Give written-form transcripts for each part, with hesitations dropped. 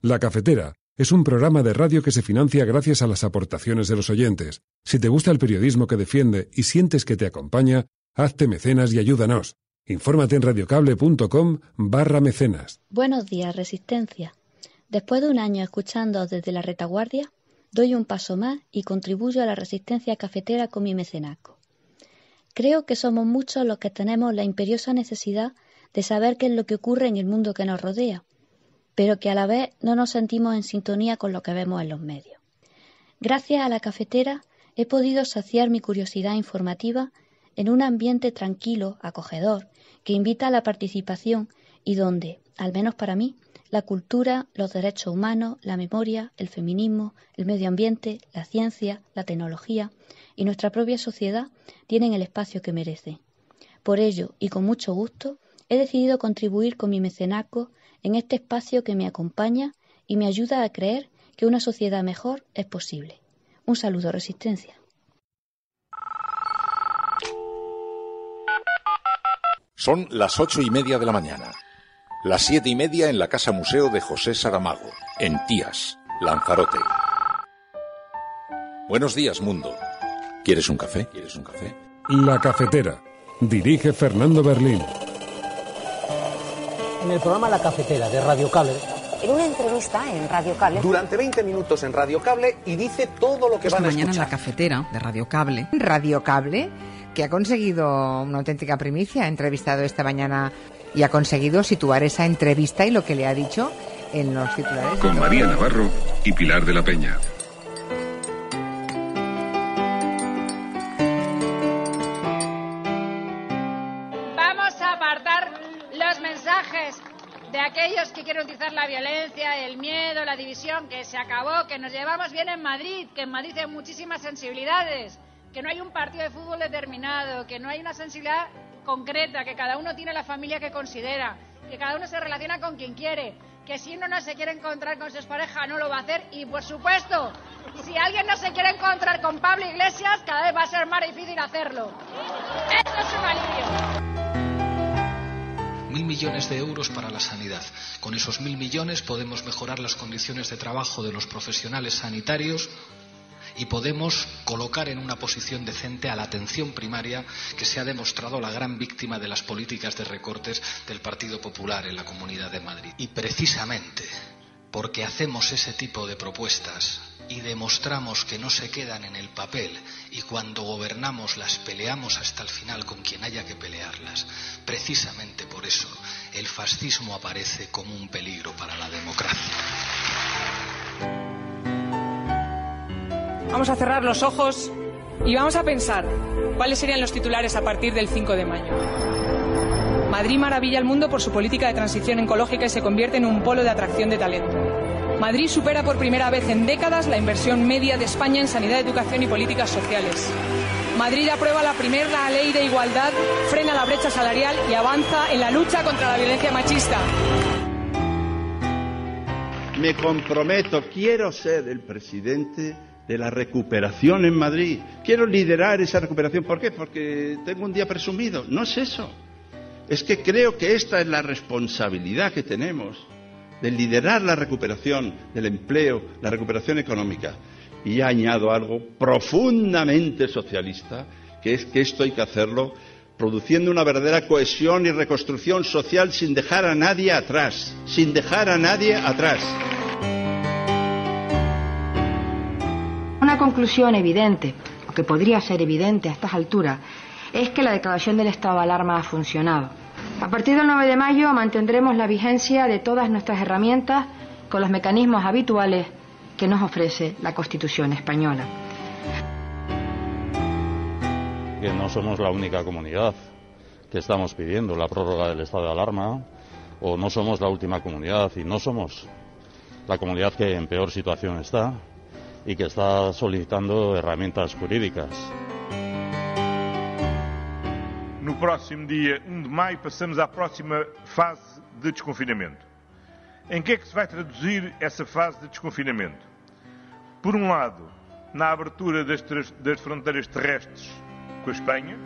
La Cafetera es un programa de radio que se financia gracias a las aportaciones de los oyentes. Si te gusta el periodismo que defiende y sientes que te acompaña, hazte mecenas y ayúdanos. Infórmate en radiocable.com/mecenas. Buenos días, Resistencia. Después de un año escuchando desde la retaguardia, doy un paso más y contribuyo a la resistencia cafetera con mi mecenazgo. Creo que somos muchos los que tenemos la imperiosa necesidad de saber qué es lo que ocurre en el mundo que nos rodea, pero que a la vez no nos sentimos en sintonía con lo que vemos en los medios. Gracias a la cafetera he podido saciar mi curiosidad informativa en un ambiente tranquilo, acogedor, que invita a la participación y donde, al menos para mí, la cultura, los derechos humanos, la memoria, el feminismo, el medio ambiente, la ciencia, la tecnología y nuestra propia sociedad tienen el espacio que merecen. Por ello, y con mucho gusto, he decidido contribuir con mi mecenazgo en este espacio que me acompaña y me ayuda a creer que una sociedad mejor es posible. Un saludo, Resistencia. Son las 8:30 de la mañana. Las 7:30 en la Casa Museo de José Saramago, en Tías, Lanzarote. Buenos días, mundo. ¿Quieres un café? La Cafetera. Dirige Fernando Berlín. En el programa La Cafetera de Radio Cable. En una entrevista en Radio Cable. Durante 20 minutos en Radio Cable y dice todo lo que van a escuchar. Mañana en La Cafetera de Radio Cable. Radio Cable, que ha conseguido una auténtica primicia, ha entrevistado esta mañana y ha conseguido situar esa entrevista y lo que le ha dicho en los titulares. Con María Navarro y Pilar de la Peña. Vamos a apartar los mensajes de aquellos que quieren utilizar la violencia, el miedo, la división, que se acabó, que nos llevamos bien en Madrid, que en Madrid hay muchísimas sensibilidades, que no hay un partido de fútbol determinado, que no hay una sensibilidad concreta, que cada uno tiene la familia que considera, que cada uno se relaciona con quien quiere, que si uno no se quiere encontrar con su pareja no lo va a hacer y, por supuesto, si alguien no se quiere encontrar con Pablo Iglesias, cada vez va a ser más difícil hacerlo. Esto es un alivio. 1.000 millones de euros para la sanidad. Con esos 1.000 millones podemos mejorar las condiciones de trabajo de los profesionales sanitarios y podemos colocar en una posición decente a la atención primaria, que se ha demostrado la gran víctima de las políticas de recortes del Partido Popular en la Comunidad de Madrid. Y precisamente porque hacemos ese tipo de propuestas y demostramos que no se quedan en el papel y cuando gobernamos las peleamos hasta el final con quien haya que pelearlas, precisamente por eso el fascismo aparece como un peligro para la democracia. Vamos a cerrar los ojos y vamos a pensar cuáles serían los titulares a partir del 5 de mayo. Madrid maravilla al mundo por su política de transición ecológica y se convierte en un polo de atracción de talento. Madrid supera por primera vez en décadas la inversión media de España en sanidad, educación y políticas sociales. Madrid aprueba la primera ley de igualdad, frena la brecha salarial y avanza en la lucha contra la violencia machista. Me comprometo, quiero ser el presidente de la recuperación en Madrid. Quiero liderar esa recuperación. ¿Por qué? Porque tengo un día presumido. No es eso. Es que creo que esta es la responsabilidad que tenemos de liderar la recuperación del empleo, la recuperación económica. Y añado algo profundamente socialista, que es que esto hay que hacerlo produciendo una verdadera cohesión y reconstrucción social sin dejar a nadie atrás. Sin dejar a nadie atrás. Una conclusión evidente, o que podría ser evidente a estas alturas, es que la declaración del estado de alarma ha funcionado. A partir del 9 de mayo mantendremos la vigencia de todas nuestras herramientas con los mecanismos habituales que nos ofrece la Constitución española. Que no somos la única comunidad que estamos pidiendo la prórroga del estado de alarma, o no somos la última comunidad y no somos la comunidad que en peor situación está y que está solicitando herramientas jurídicas. No próximo dia 1 de maio passamos à próxima fase de desconfinamento. Em que é que se vai traduzir essa fase de desconfinamento? Por um lado, na abertura das fronteiras terrestres com a Espanha.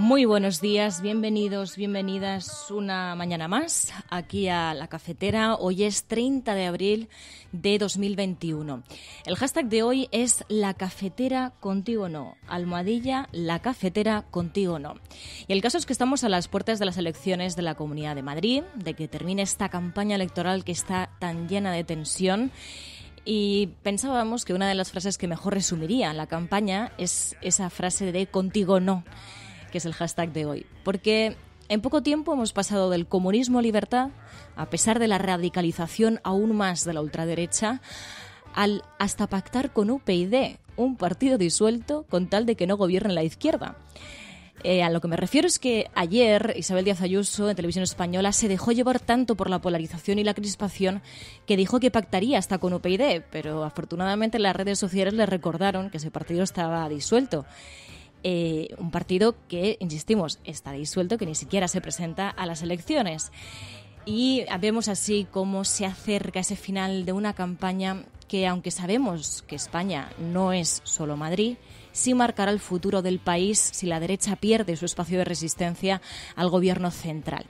Muy buenos días, bienvenidos, bienvenidas una mañana más aquí a La Cafetera. Hoy es 30 de abril de 2021. El hashtag de hoy es La Cafetera Contigo No, almohadilla La Cafetera Contigo No. Y el caso es que estamos a las puertas de las elecciones de la Comunidad de Madrid, de que termine esta campaña electoral que está tan llena de tensión. Y pensábamos que una de las frases que mejor resumiría la campaña es esa frase de contigo no, que es el hashtag de hoy. Porque en poco tiempo hemos pasado del comunismo a libertad, a pesar de la radicalización aún más de la ultraderecha, al hasta pactar con UPyD, un partido disuelto con tal de que no gobierne la izquierda. A lo que me refiero es que ayer Isabel Díaz Ayuso en Televisión Española se dejó llevar tanto por la polarización y la crispación que dijo que pactaría hasta con UPyD, pero afortunadamente las redes sociales le recordaron que ese partido estaba disuelto. Un partido que, insistimos, está disuelto, que ni siquiera se presenta a las elecciones. Y vemos así cómo se acerca ese final de una campaña que, aunque sabemos que España no es solo Madrid, sí marcará el futuro del país si la derecha pierde su espacio de resistencia al gobierno central.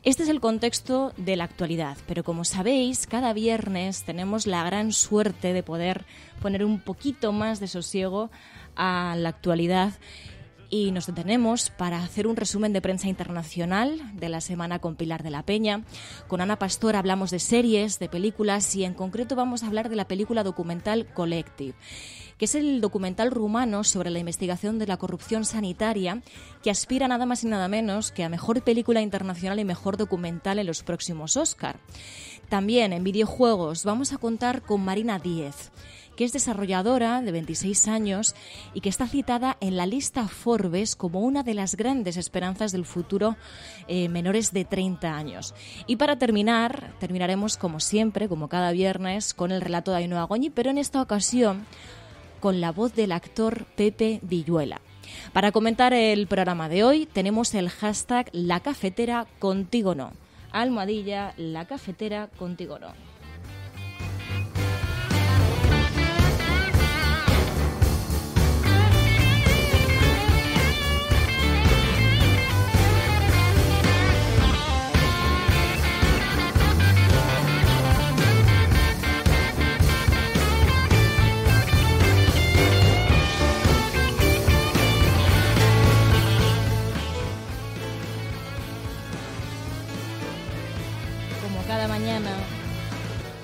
Este es el contexto de la actualidad, pero como sabéis, cada viernes tenemos la gran suerte de poder poner un poquito más de sosiego a la actualidad y nos detenemos para hacer un resumen de prensa internacional de la semana con Pilar de la Peña. Con Ana Pastor hablamos de series, de películas y en concreto vamos a hablar de la película documental Collective, que es el documental rumano sobre la investigación de la corrupción sanitaria que aspira nada más y nada menos que a mejor película internacional y mejor documental en los próximos Oscar. También en videojuegos vamos a contar con Marina Díez, que es desarrolladora de 26 años y que está citada en la lista Forbes como una de las grandes esperanzas del futuro menores de 30 años. Y para terminaremos como siempre, como cada viernes, con el relato de Ainhoa Goñi, pero en esta ocasión con la voz del actor Pepe Villuela. Para comentar el programa de hoy tenemos el hashtag La Cafetera Contigo No, almohadilla La Cafetera Contigo No.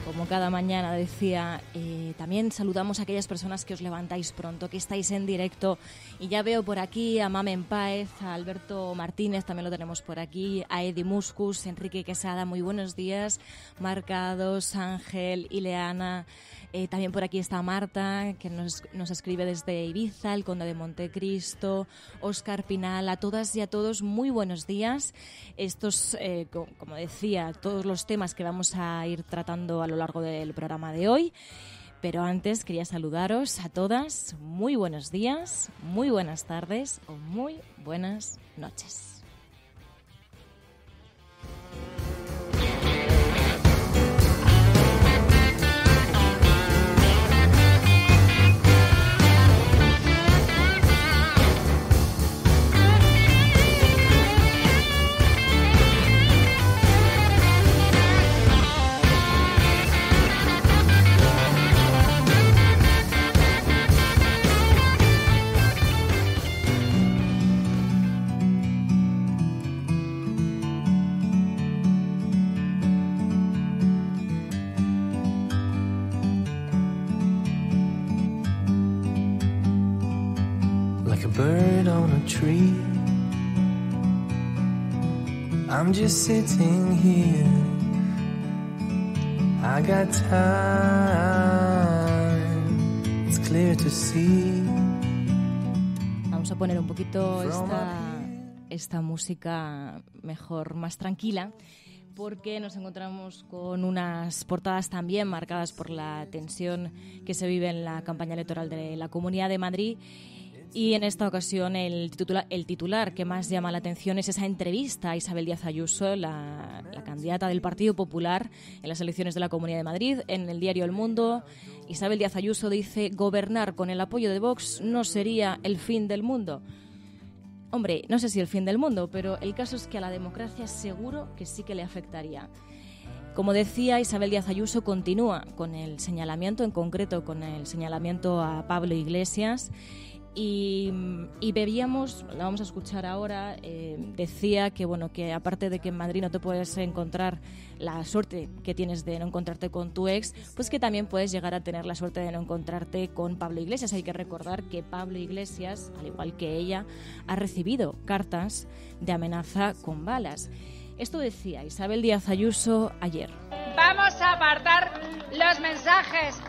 Como cada mañana decía, también saludamos a aquellas personas que os levantáis pronto, que estáis en directo. Y ya veo por aquí a Mamen Páez, a Alberto Martínez, también lo tenemos por aquí, a Edi Muscus, Enrique Quesada, muy buenos días, Marcados, Ángel, Ileana. También por aquí está Marta, que nos escribe desde Ibiza, el Conde de Montecristo, Óscar Pinal. A todas y a todos, muy buenos días. Estos, como decía, todos los temas que vamos a ir tratando a lo largo del programa de hoy. Pero antes quería saludaros a todas. Muy buenos días, muy buenas tardes o muy buenas noches. Bird on a tree, I'm just sitting here. I got time, it's clear to see. Vamos a poner un poquito esta música mejor, más tranquila, porque nos encontramos con unas portadas también marcadas por la tensión que se vive en la campaña electoral de la Comunidad de Madrid. Y en esta ocasión el titular que más llama la atención es esa entrevista a Isabel Díaz Ayuso, la candidata del Partido Popular en las elecciones de la Comunidad de Madrid. En el diario El Mundo, Isabel Díaz Ayuso dice: gobernar con el apoyo de Vox no sería el fin del mundo. Hombre, no sé si el fin del mundo, pero el caso es que a la democracia seguro que sí que le afectaría. Como decía, Isabel Díaz Ayuso continúa con el señalamiento, en concreto con el señalamiento a Pablo Iglesias, y veíamos, la vamos a escuchar ahora, decía que bueno, que aparte de que en Madrid no te puedes encontrar la suerte que tienes de no encontrarte con tu ex, pues que también puedes llegar a tener la suerte de no encontrarte con Pablo Iglesias. Hay que recordar que Pablo Iglesias, al igual que ella, ha recibido cartas de amenaza con balas. Esto decía Isabel Díaz Ayuso ayer. Vamos a apartar los mensajes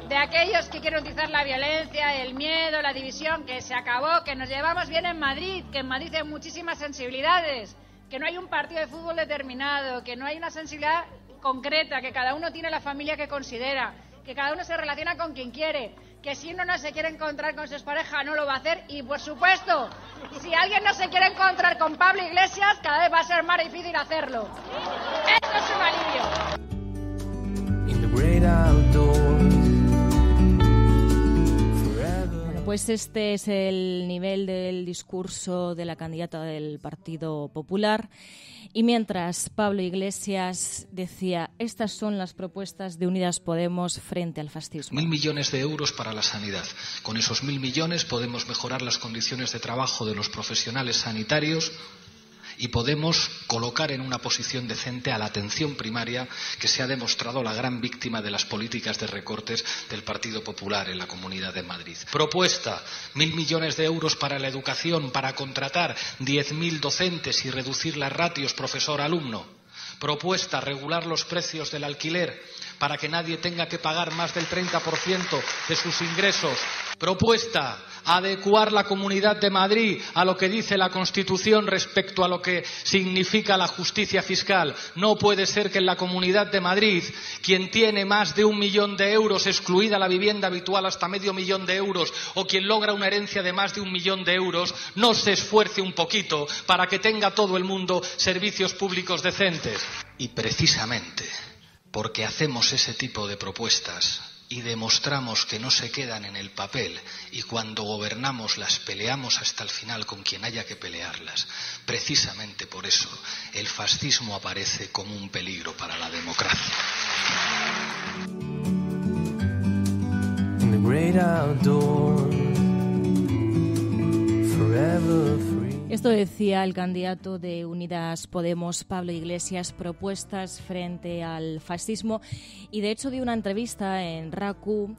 de aquellos que quieren utilizar la violencia, el miedo, la división, que se acabó, que nos llevamos bien en Madrid, que en Madrid hay muchísimas sensibilidades, que no hay un partido de fútbol determinado, que no hay una sensibilidad concreta, que cada uno tiene la familia que considera, que cada uno se relaciona con quien quiere, que si uno no se quiere encontrar con su expareja no lo va a hacer y, por supuesto, si alguien no se quiere encontrar con Pablo Iglesias, cada vez va a ser más difícil hacerlo. Esto es un alivio. In the great outdoors. Pues este es el nivel del discurso de la candidata del Partido Popular. Y mientras Pablo Iglesias decía, estas son las propuestas de Unidas Podemos frente al fascismo. 1.000 millones de euros para la sanidad. Con esos 1.000 millones podemos mejorar las condiciones de trabajo de los profesionales sanitarios y podemos colocar en una posición decente a la atención primaria, que se ha demostrado la gran víctima de las políticas de recortes del Partido Popular en la Comunidad de Madrid. Propuesta, 1.000 millones de euros para la educación, para contratar 10.000 docentes y reducir las ratios profesor-alumno. Propuesta, regular los precios del alquiler para que nadie tenga que pagar más del 30% de sus ingresos. Propuesta, adecuar la Comunidad de Madrid a lo que dice la Constitución respecto a lo que significa la justicia fiscal. No puede ser que en la Comunidad de Madrid quien tiene más de 1 millón de euros, excluida la vivienda habitual hasta medio millón de euros, o quien logra una herencia de más de 1 millón de euros, no se esfuerce un poquito para que tenga todo el mundo servicios públicos decentes. Y precisamente porque hacemos ese tipo de propuestas y demostramos que no se quedan en el papel y cuando gobernamos las peleamos hasta el final con quien haya que pelearlas, precisamente por eso el fascismo aparece como un peligro para la democracia. In the great outdoors, forever free. Esto decía el candidato de Unidas Podemos, Pablo Iglesias, propuestas frente al fascismo, y de hecho dio una entrevista en RACU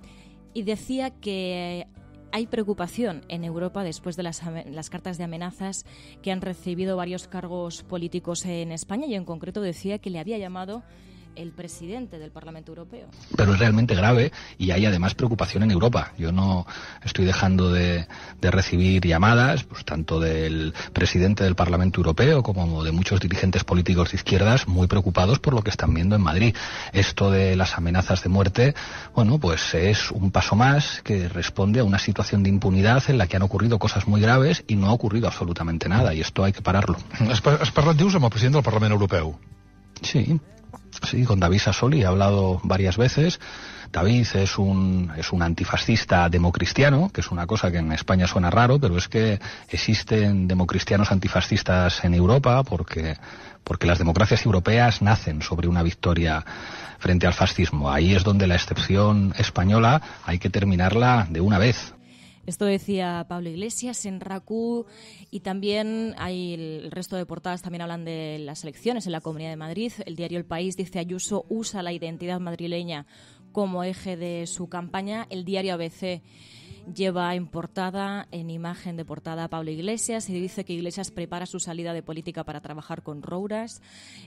y decía que hay preocupación en Europa después de las cartas de amenazas que han recibido varios cargos políticos en España, y en concreto decía que le había llamado el presidente del Parlamento Europeo. Pero es realmente grave y hay además preocupación en Europa. Yo no estoy dejando de recibir llamadas, pues tanto del presidente del Parlamento Europeo como de muchos dirigentes políticos de izquierdas muy preocupados por lo que están viendo en Madrid. Esto de las amenazas de muerte, bueno, pues es un paso más que responde a una situación de impunidad en la que han ocurrido cosas muy graves y no ha ocurrido absolutamente nada, y esto hay que pararlo. Has parlat, dius, amb el president del Parlament Europeu? Sí, con David Sassoli he hablado varias veces. David es un antifascista democristiano, que es una cosa que en España suena raro, pero es que existen democristianos antifascistas en Europa porque las democracias europeas nacen sobre una victoria frente al fascismo. Ahí es donde la excepción española hay que terminarla de una vez. Esto decía Pablo Iglesias en RACU, y también hay el resto de portadas también hablan de las elecciones en la Comunidad de Madrid. El diario El País dice: Ayuso usa la identidad madrileña como eje de su campaña. El diario ABC lleva en imagen de portada a Pablo Iglesias y dice que Iglesias prepara su salida de política para trabajar con Rouras.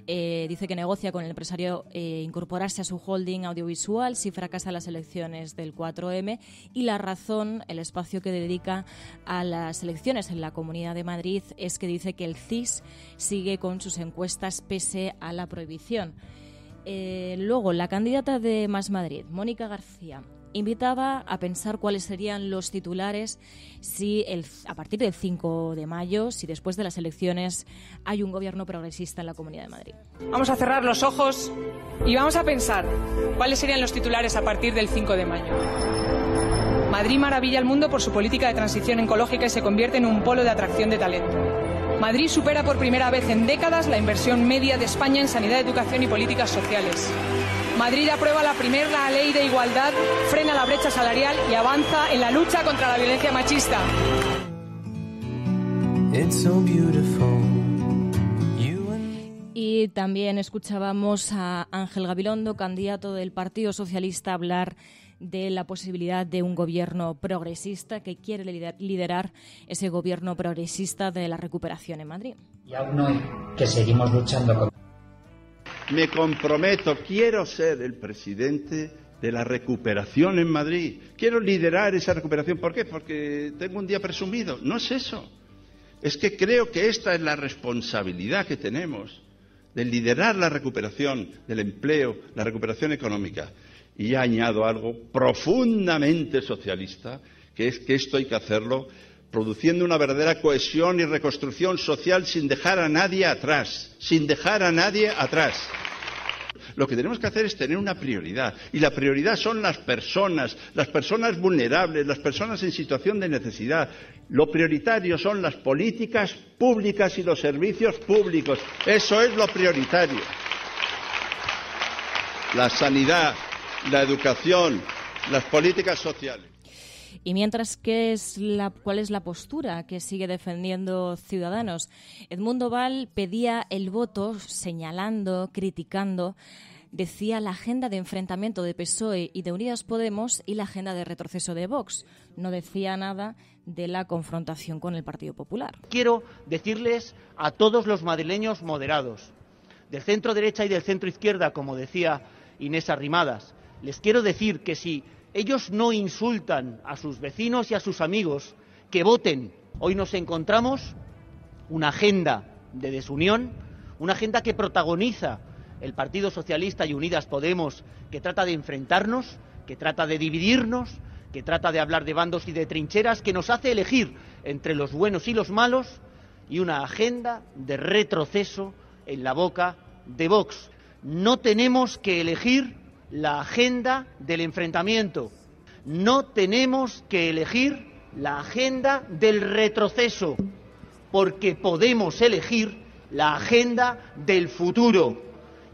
Dice que negocia con el empresario incorporarse a su holding audiovisual si fracasa las elecciones del 4M. Y La Razón, el espacio que dedica a las elecciones en la Comunidad de Madrid, es que dice que el CIS sigue con sus encuestas pese a la prohibición. Luego, la candidata de Más Madrid, Mónica García, invitaba a pensar cuáles serían los titulares si a partir del 5 de mayo, si después de las elecciones hay un gobierno progresista en la Comunidad de Madrid. Vamos a cerrar los ojos y vamos a pensar cuáles serían los titulares a partir del 5 de mayo. Madrid maravilla al mundo por su política de transición ecológica y se convierte en un polo de atracción de talento. Madrid supera por primera vez en décadas la inversión media de España en sanidad, educación y políticas sociales. Madrid aprueba la primera ley de igualdad, frena la brecha salarial y avanza en la lucha contra la violencia machista. Y también escuchábamos a Ángel Gabilondo, candidato del Partido Socialista, hablar de la posibilidad de un gobierno progresista que quiere liderar ese gobierno progresista de la recuperación en Madrid. Y aún hoy, que seguimos luchando con... Me comprometo, quiero ser el presidente de la recuperación en Madrid. Quiero liderar esa recuperación. ¿Por qué? Porque tengo un día presumido. No es eso. Es que creo que esta es la responsabilidad que tenemos de liderar la recuperación del empleo, la recuperación económica. Y añado algo profundamente socialista, que es que esto hay que hacerlo produciendo una verdadera cohesión y reconstrucción social sin dejar a nadie atrás, sin dejar a nadie atrás. Lo que tenemos que hacer es tener una prioridad, y la prioridad son las personas vulnerables, las personas en situación de necesidad. Lo prioritario son las políticas públicas y los servicios públicos. Eso es lo prioritario. La sanidad, la educación, las políticas sociales. Y mientras, ¿cuál es la postura que sigue defendiendo Ciudadanos? Edmundo Val pedía el voto señalando, criticando, decía la agenda de enfrentamiento de PSOE y de Unidas Podemos y la agenda de retroceso de Vox. No decía nada de la confrontación con el Partido Popular. Quiero decirles a todos los madrileños moderados, del centro derecha y del centro izquierda, como decía Inés Arrimadas, les quiero decir que si ellos no insultan a sus vecinos y a sus amigos, que voten. Hoy nos encontramos una agenda de desunión, una agenda que protagoniza el Partido Socialista y Unidas Podemos, que trata de enfrentarnos, que trata de dividirnos, que trata de hablar de bandos y de trincheras, que nos hace elegir entre los buenos y los malos, y una agenda de retroceso en la boca de Vox. No tenemos que elegir la agenda del enfrentamiento. No tenemos que elegir la agenda del retroceso, porque podemos elegir la agenda del futuro.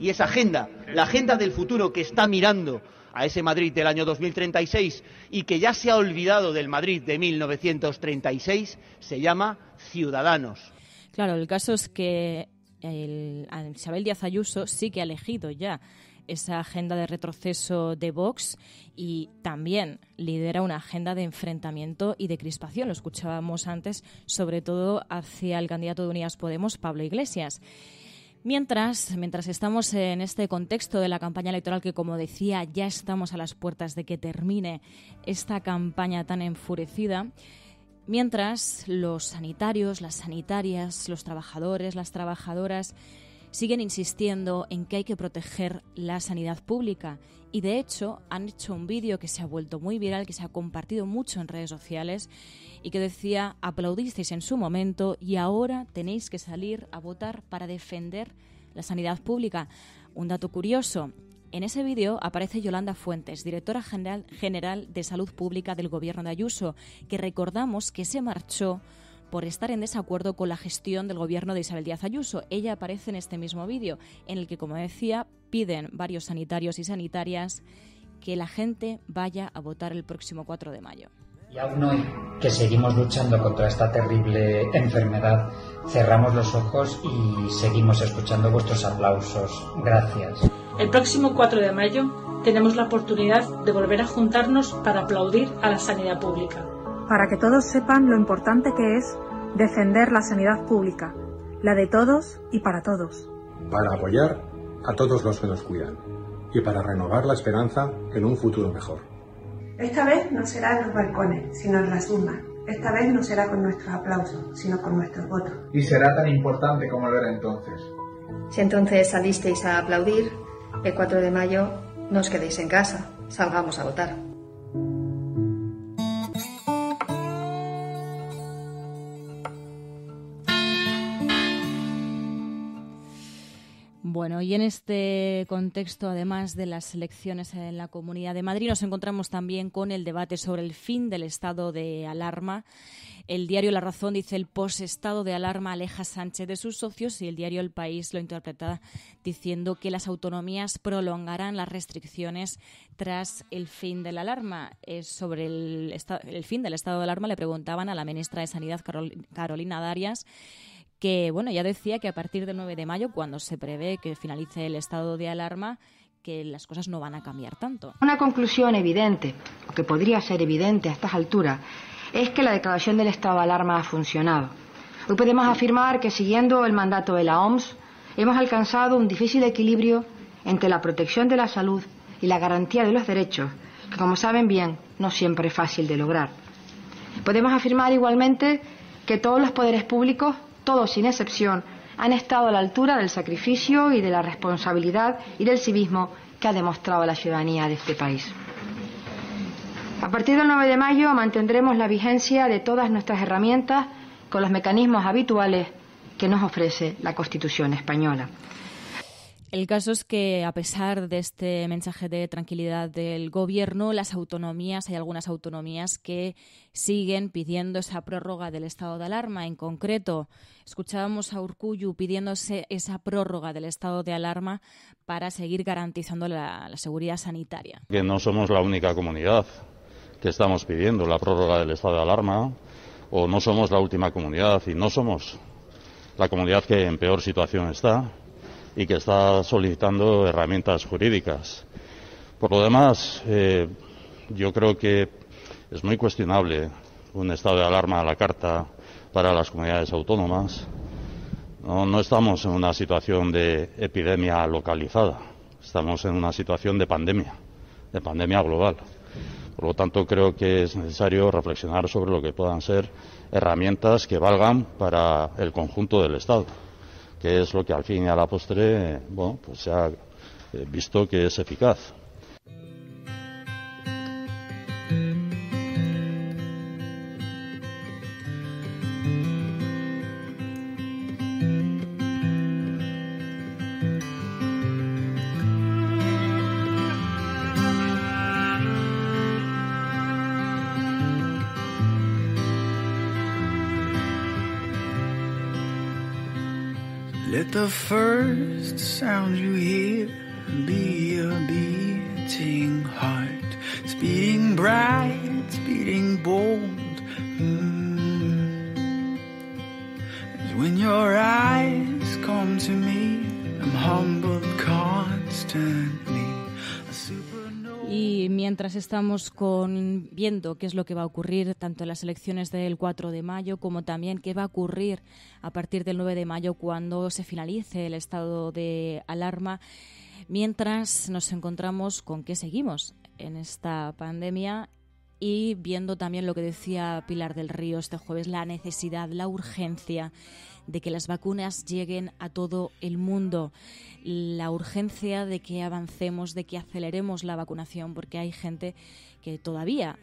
Y esa agenda, la agenda del futuro que está mirando a ese Madrid del año 2036 y que ya se ha olvidado del Madrid de 1936, se llama Ciudadanos. Claro, el caso es que Isabel Díaz Ayuso sí que ha elegido ya esa agenda de retroceso de Vox y también lidera una agenda de enfrentamiento y de crispación. Lo escuchábamos antes, sobre todo hacia el candidato de Unidas Podemos, Pablo Iglesias. Mientras estamos en este contexto de la campaña electoral, que como decía, ya estamos a las puertas de que termine esta campaña tan enfurecida, mientras los sanitarios, las sanitarias, los trabajadores, las trabajadoras siguen insistiendo en que hay que proteger la sanidad pública y, de hecho, han hecho un vídeo que se ha vuelto muy viral, que se ha compartido mucho en redes sociales y que decía: aplaudisteis en su momento y ahora tenéis que salir a votar para defender la sanidad pública. Un dato curioso: en ese vídeo aparece Yolanda Fuentes, directora general de Salud Pública del Gobierno de Ayuso, que recordamos que se marchó por estar en desacuerdo con la gestión del gobierno de Isabel Díaz Ayuso. Ella aparece en este mismo vídeo, en el que, como decía, piden varios sanitarios y sanitarias que la gente vaya a votar el próximo 4 de mayo. Y aún hoy, que seguimos luchando contra esta terrible enfermedad, cerramos los ojos y seguimos escuchando vuestros aplausos. Gracias. El próximo 4 de mayo tenemos la oportunidad de volver a juntarnos para aplaudir a la sanidad pública. Para que todos sepan lo importante que es defender la sanidad pública, la de todos y para todos. Para apoyar a todos los que nos cuidan y para renovar la esperanza en un futuro mejor. Esta vez no será en los balcones, sino en las urnas. Esta vez no será con nuestros aplausos, sino con nuestros votos. Y será tan importante como lo era entonces. Si entonces salisteis a aplaudir, el 4 de mayo no os quedéis en casa, salgamos a votar. Bueno, y en este contexto, además de las elecciones en la Comunidad de Madrid, nos encontramos también con el debate sobre el fin del estado de alarma. El diario La Razón dice: el posestado de alarma aleja a Sánchez de sus socios, y el diario El País lo interpreta diciendo que las autonomías prolongarán las restricciones tras el fin de la alarma. Sobre el fin del estado de alarma le preguntaban a la ministra de Sanidad, Carolina Darias, que bueno, ya decía que a partir del 9 de mayo, cuando se prevé que finalice el estado de alarma, que las cosas no van a cambiar tanto. Una conclusión evidente, o que podría ser evidente a estas alturas, es que la declaración del estado de alarma ha funcionado. Hoy podemos afirmar que, siguiendo el mandato de la OMS, hemos alcanzado un difícil equilibrio entre la protección de la salud y la garantía de los derechos, que, como saben bien, no siempre es fácil de lograr. Podemos afirmar igualmente que todos los poderes públicos, todos sin excepción, han estado a la altura del sacrificio y de la responsabilidad y del civismo que ha demostrado la ciudadanía de este país. A partir del 9 de mayo mantendremos la vigencia de todas nuestras herramientas con los mecanismos habituales que nos ofrece la Constitución española. El caso es que, a pesar de este mensaje de tranquilidad del Gobierno, hay algunas autonomías que siguen pidiendo esa prórroga del estado de alarma. En concreto, escuchábamos a Urkullu pidiéndose esa prórroga del estado de alarma para seguir garantizando la seguridad sanitaria. Que no somos la única comunidad que estamos pidiendo la prórroga del estado de alarma, o no somos la última comunidad, y no somos la comunidad que en peor situación está y que está solicitando herramientas jurídicas. Por lo demás, yo creo que es muy cuestionable un estado de alarma a la carta para las comunidades autónomas. No estamos en una situación de epidemia localizada, estamos en una situación de pandemia global. Por lo tanto, creo que es necesario reflexionar sobre lo que puedan ser herramientas que valgan para el conjunto del Estado, que es lo que al fin y a la postre pues se ha visto que es eficaz. Let the first sound you hear be a beating heart, speeding bright, speeding bold. As when your eyes come to me, I'm humbled constantly. Y mientras estamos viendo qué es lo que va a ocurrir tanto en las elecciones del 4 de mayo como también qué va a ocurrir a partir del 9 de mayo cuando se finalice el estado de alarma, mientras nos encontramos con que seguimos en esta pandemia y viendo también lo que decía Pilar del Río este jueves, la necesidad, la urgencia de que las vacunas lleguen a todo el mundo, la urgencia de que avancemos, de que aceleremos la vacunación, porque hay gente que todavía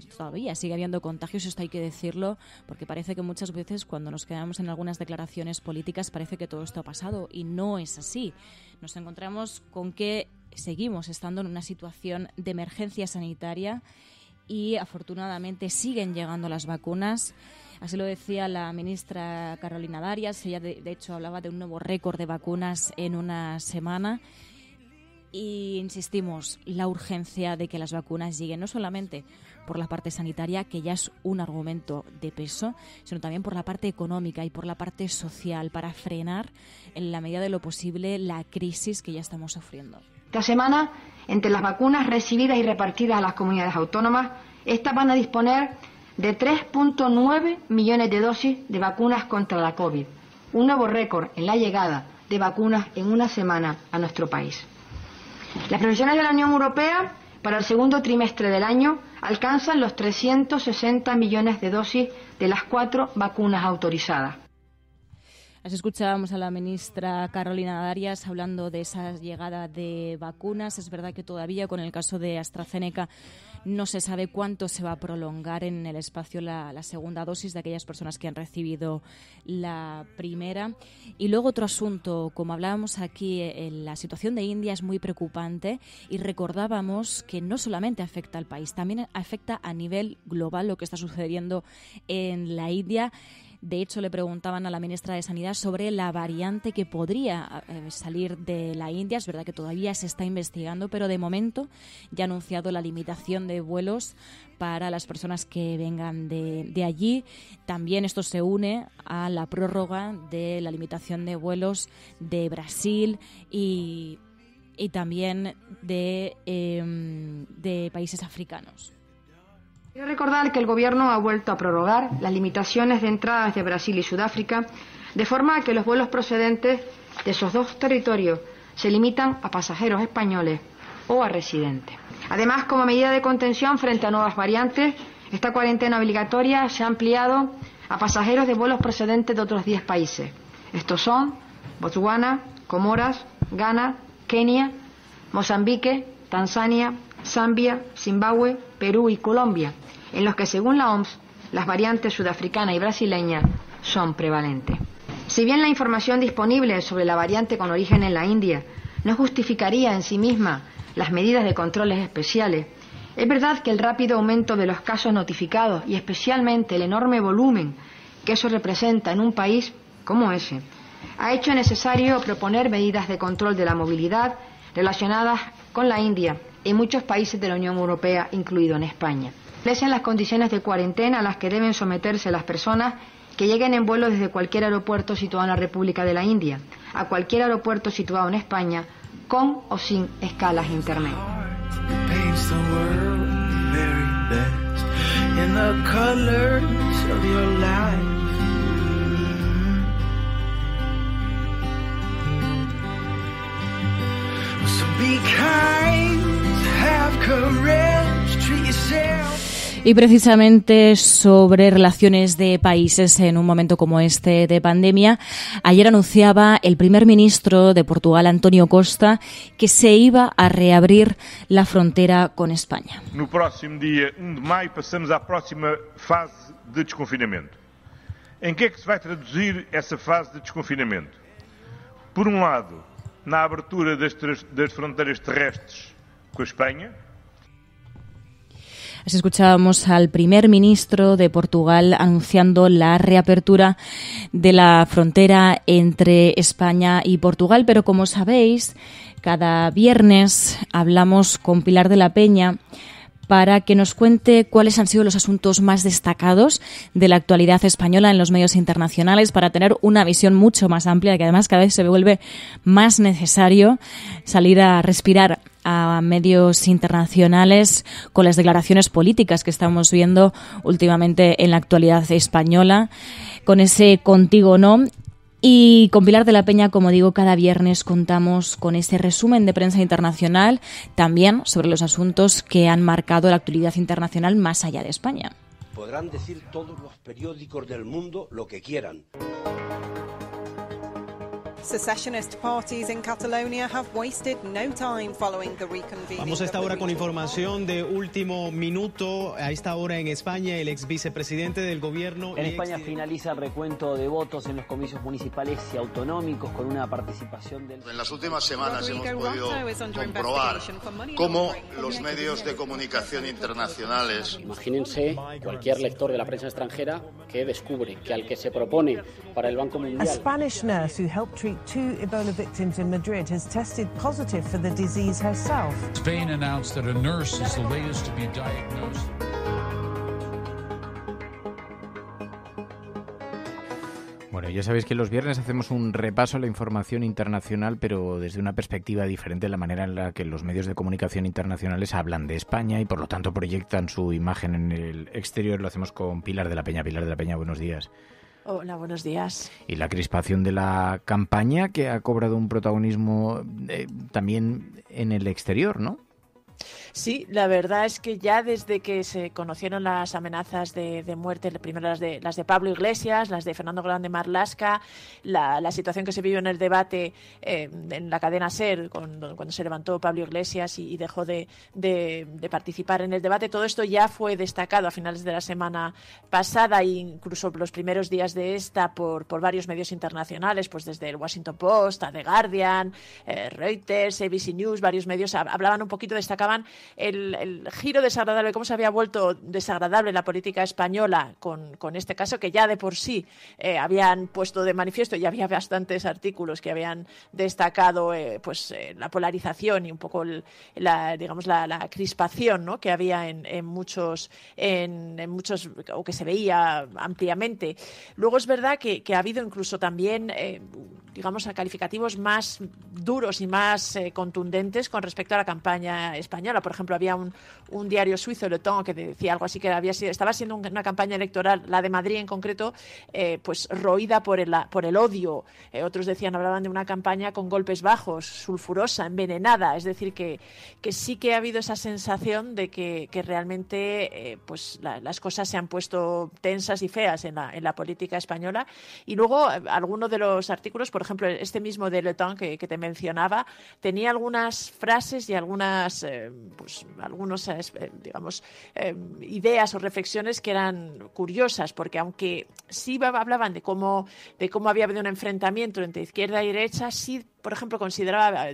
sigue habiendo contagios, esto hay que decirlo, porque parece que muchas veces cuando nos quedamos en algunas declaraciones políticas parece que todo esto ha pasado y no es así. Nos encontramos con que seguimos estando en una situación de emergencia sanitaria y afortunadamente siguen llegando las vacunas. Así lo decía la ministra Carolina Darias. Ella, de hecho, hablaba de un nuevo récord de vacunas en una semana. Y insistimos, la urgencia de que las vacunas lleguen, no solamente por la parte sanitaria, que ya es un argumento de peso, sino también por la parte económica y por la parte social, para frenar, en la medida de lo posible, la crisis que ya estamos sufriendo. Esta semana, entre las vacunas recibidas y repartidas a las comunidades autónomas, estas van a disponer de 3,9 millones de dosis de vacunas contra la COVID, un nuevo récord en la llegada de vacunas en una semana a nuestro país. Las previsiones de la Unión Europea para el segundo trimestre del año alcanzan los 360 millones de dosis de las 4 vacunas autorizadas. Así escuchábamos a la ministra Carolina Darias hablando de esa llegada de vacunas. Es verdad que todavía con el caso de AstraZeneca no se sabe cuánto se va a prolongar en el espacio la segunda dosis de aquellas personas que han recibido la primera. Y luego otro asunto, como hablábamos aquí, la situación de India es muy preocupante y recordábamos que no solamente afecta al país, también afecta a nivel global lo que está sucediendo en la India. De hecho, le preguntaban a la ministra de Sanidad sobre la variante que podría salir de la India. Es verdad que todavía se está investigando, pero de momento ya ha anunciado la limitación de vuelos para las personas que vengan de allí. También esto se une a la prórroga de la limitación de vuelos de Brasil y también de países africanos. Quiero recordar que el Gobierno ha vuelto a prorrogar las limitaciones de entradas de Brasil y Sudáfrica, de forma que los vuelos procedentes de esos dos territorios se limitan a pasajeros españoles o a residentes. Además, como medida de contención frente a nuevas variantes, esta cuarentena obligatoria se ha ampliado a pasajeros de vuelos procedentes de otros 10 países. Estos son Botswana, Comoras, Ghana, Kenia, Mozambique, Tanzania, Zambia, Zimbabue, Perú y Colombia, en los que, según la OMS, las variantes sudafricana y brasileña son prevalentes. Si bien la información disponible sobre la variante con origen en la India no justificaría en sí misma las medidas de controles especiales, es verdad que el rápido aumento de los casos notificados y especialmente el enorme volumen que eso representa en un país como ese, ha hecho necesario proponer medidas de control de la movilidad relacionadas con la India en muchos países de la Unión Europea, incluido en España. Establecen las condiciones de cuarentena a las que deben someterse las personas que lleguen en vuelo desde cualquier aeropuerto situado en la República de la India a cualquier aeropuerto situado en España, con o sin escalas internet. Y precisamente sobre relaciones de países en un momento como este de pandemia, ayer anunciaba el primer ministro de Portugal, António Costa, que se iba a reabrir la frontera con España. No próximo día 1 de maio passamos à próxima fase de desconfinamento. Em que é que se vai traduzir essa fase de desconfinamento? Por um lado, na abertura das fronteiras terrestres com a Espanha. Así escuchábamos al primer ministro de Portugal anunciando la reapertura de la frontera entre España y Portugal, pero como sabéis, cada viernes hablamos con Pilar de la Peña para que nos cuente cuáles han sido los asuntos más destacados de la actualidad española en los medios internacionales, para tener una visión mucho más amplia, que además cada vez se vuelve más necesario salir a respirar a medios internacionales con las declaraciones políticas que estamos viendo últimamente en la actualidad española, con ese contigo no. Y con Pilar de la Peña, como digo, cada viernes contamos con este resumen de prensa internacional, también sobre los asuntos que han marcado la actualidad internacional más allá de España. Podrán decir todos los periódicos del mundo lo que quieran. Secessionist parties in Catalonia have wasted no time following the reconvening. Vamos a esta hora con información de último minuto. A esta hora en España, el ex vicepresidente del gobierno. En España finaliza el recuento de votos en los comicios municipales y autonómicos con una participación del... En las últimas semanas hemos podido comprobar cómo los medios de comunicación internacionales... Imagínense cualquier lector de la prensa extranjera que descubre que al que se propone para el Banco Mundial... A Spanish nurse who helped treat 2 Ebola victims in Madrid has tested positive for the disease herself. Spain announced that a nurse is the latest to be diagnosed. Bueno, ya sabéis que los viernes hacemos un repaso a la información internacional, pero desde una perspectiva diferente, la manera en la que los medios de comunicación internacionales hablan de España y por lo tanto proyectan su imagen en el exterior. Lo hacemos con Pilar de la Peña. Pilar de la Peña, buenos días. Hola, buenos días. Y la crispación de la campaña, que ha cobrado un protagonismo también en el exterior, ¿no? Sí, la verdad es que ya desde que se conocieron las amenazas de muerte, primero las de Pablo Iglesias, las de Fernando Grande Marlaska, la situación que se vivió en el debate en la cadena SER, cuando se levantó Pablo Iglesias y dejó de participar en el debate, todo esto ya fue destacado a finales de la semana pasada e incluso los primeros días de esta por varios medios internacionales, pues desde el Washington Post a The Guardian, Reuters, ABC News, varios medios hablaban un poquito, destacaban el giro desagradable, cómo se había vuelto desagradable la política española con este caso, que ya de por sí habían puesto de manifiesto, y había bastantes artículos que habían destacado la polarización y un poco la crispación, ¿no?, que había en muchos, o que se veía ampliamente. Luego es verdad que ha habido incluso también a calificativos más duros y más contundentes con respecto a la campaña española. Por ejemplo, había un diario suizo, Le Temps, que decía algo así, que estaba siendo una campaña electoral, la de Madrid en concreto, roída por el odio. Otros hablaban de una campaña con golpes bajos, sulfurosa, envenenada. Es decir, que sí que ha habido esa sensación de que realmente las cosas se han puesto tensas y feas en la política española. Y luego algunos de los artículos, por ejemplo, este mismo de Le Temps que te mencionaba, tenía algunas frases y algunas ideas o reflexiones que eran curiosas, porque aunque sí hablaban de cómo había habido un enfrentamiento entre izquierda y derecha, sí, por ejemplo,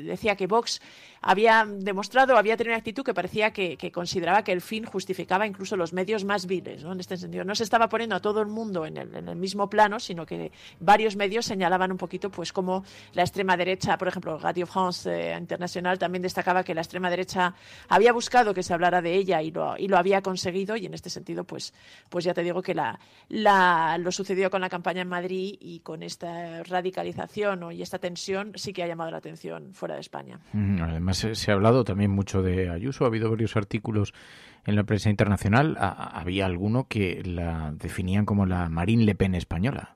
decía que Vox había tenido una actitud que parecía que consideraba que el fin justificaba incluso los medios más viles, ¿no? En este sentido, no se estaba poniendo a todo el mundo en el mismo plano, sino que varios medios señalaban un poquito cómo la extrema derecha, por ejemplo, Radio France Internacional también destacaba que la extrema derecha había buscado que se hablara de ella y lo había conseguido, y en este sentido, pues ya te digo que lo sucedió con la campaña en Madrid, y con esta radicalización y esta tensión sí que ha llamado la atención fuera de España. Además, se ha hablado también mucho de Ayuso. Ha habido varios artículos en la prensa internacional. Había alguno que la definían como la Marine Le Pen española.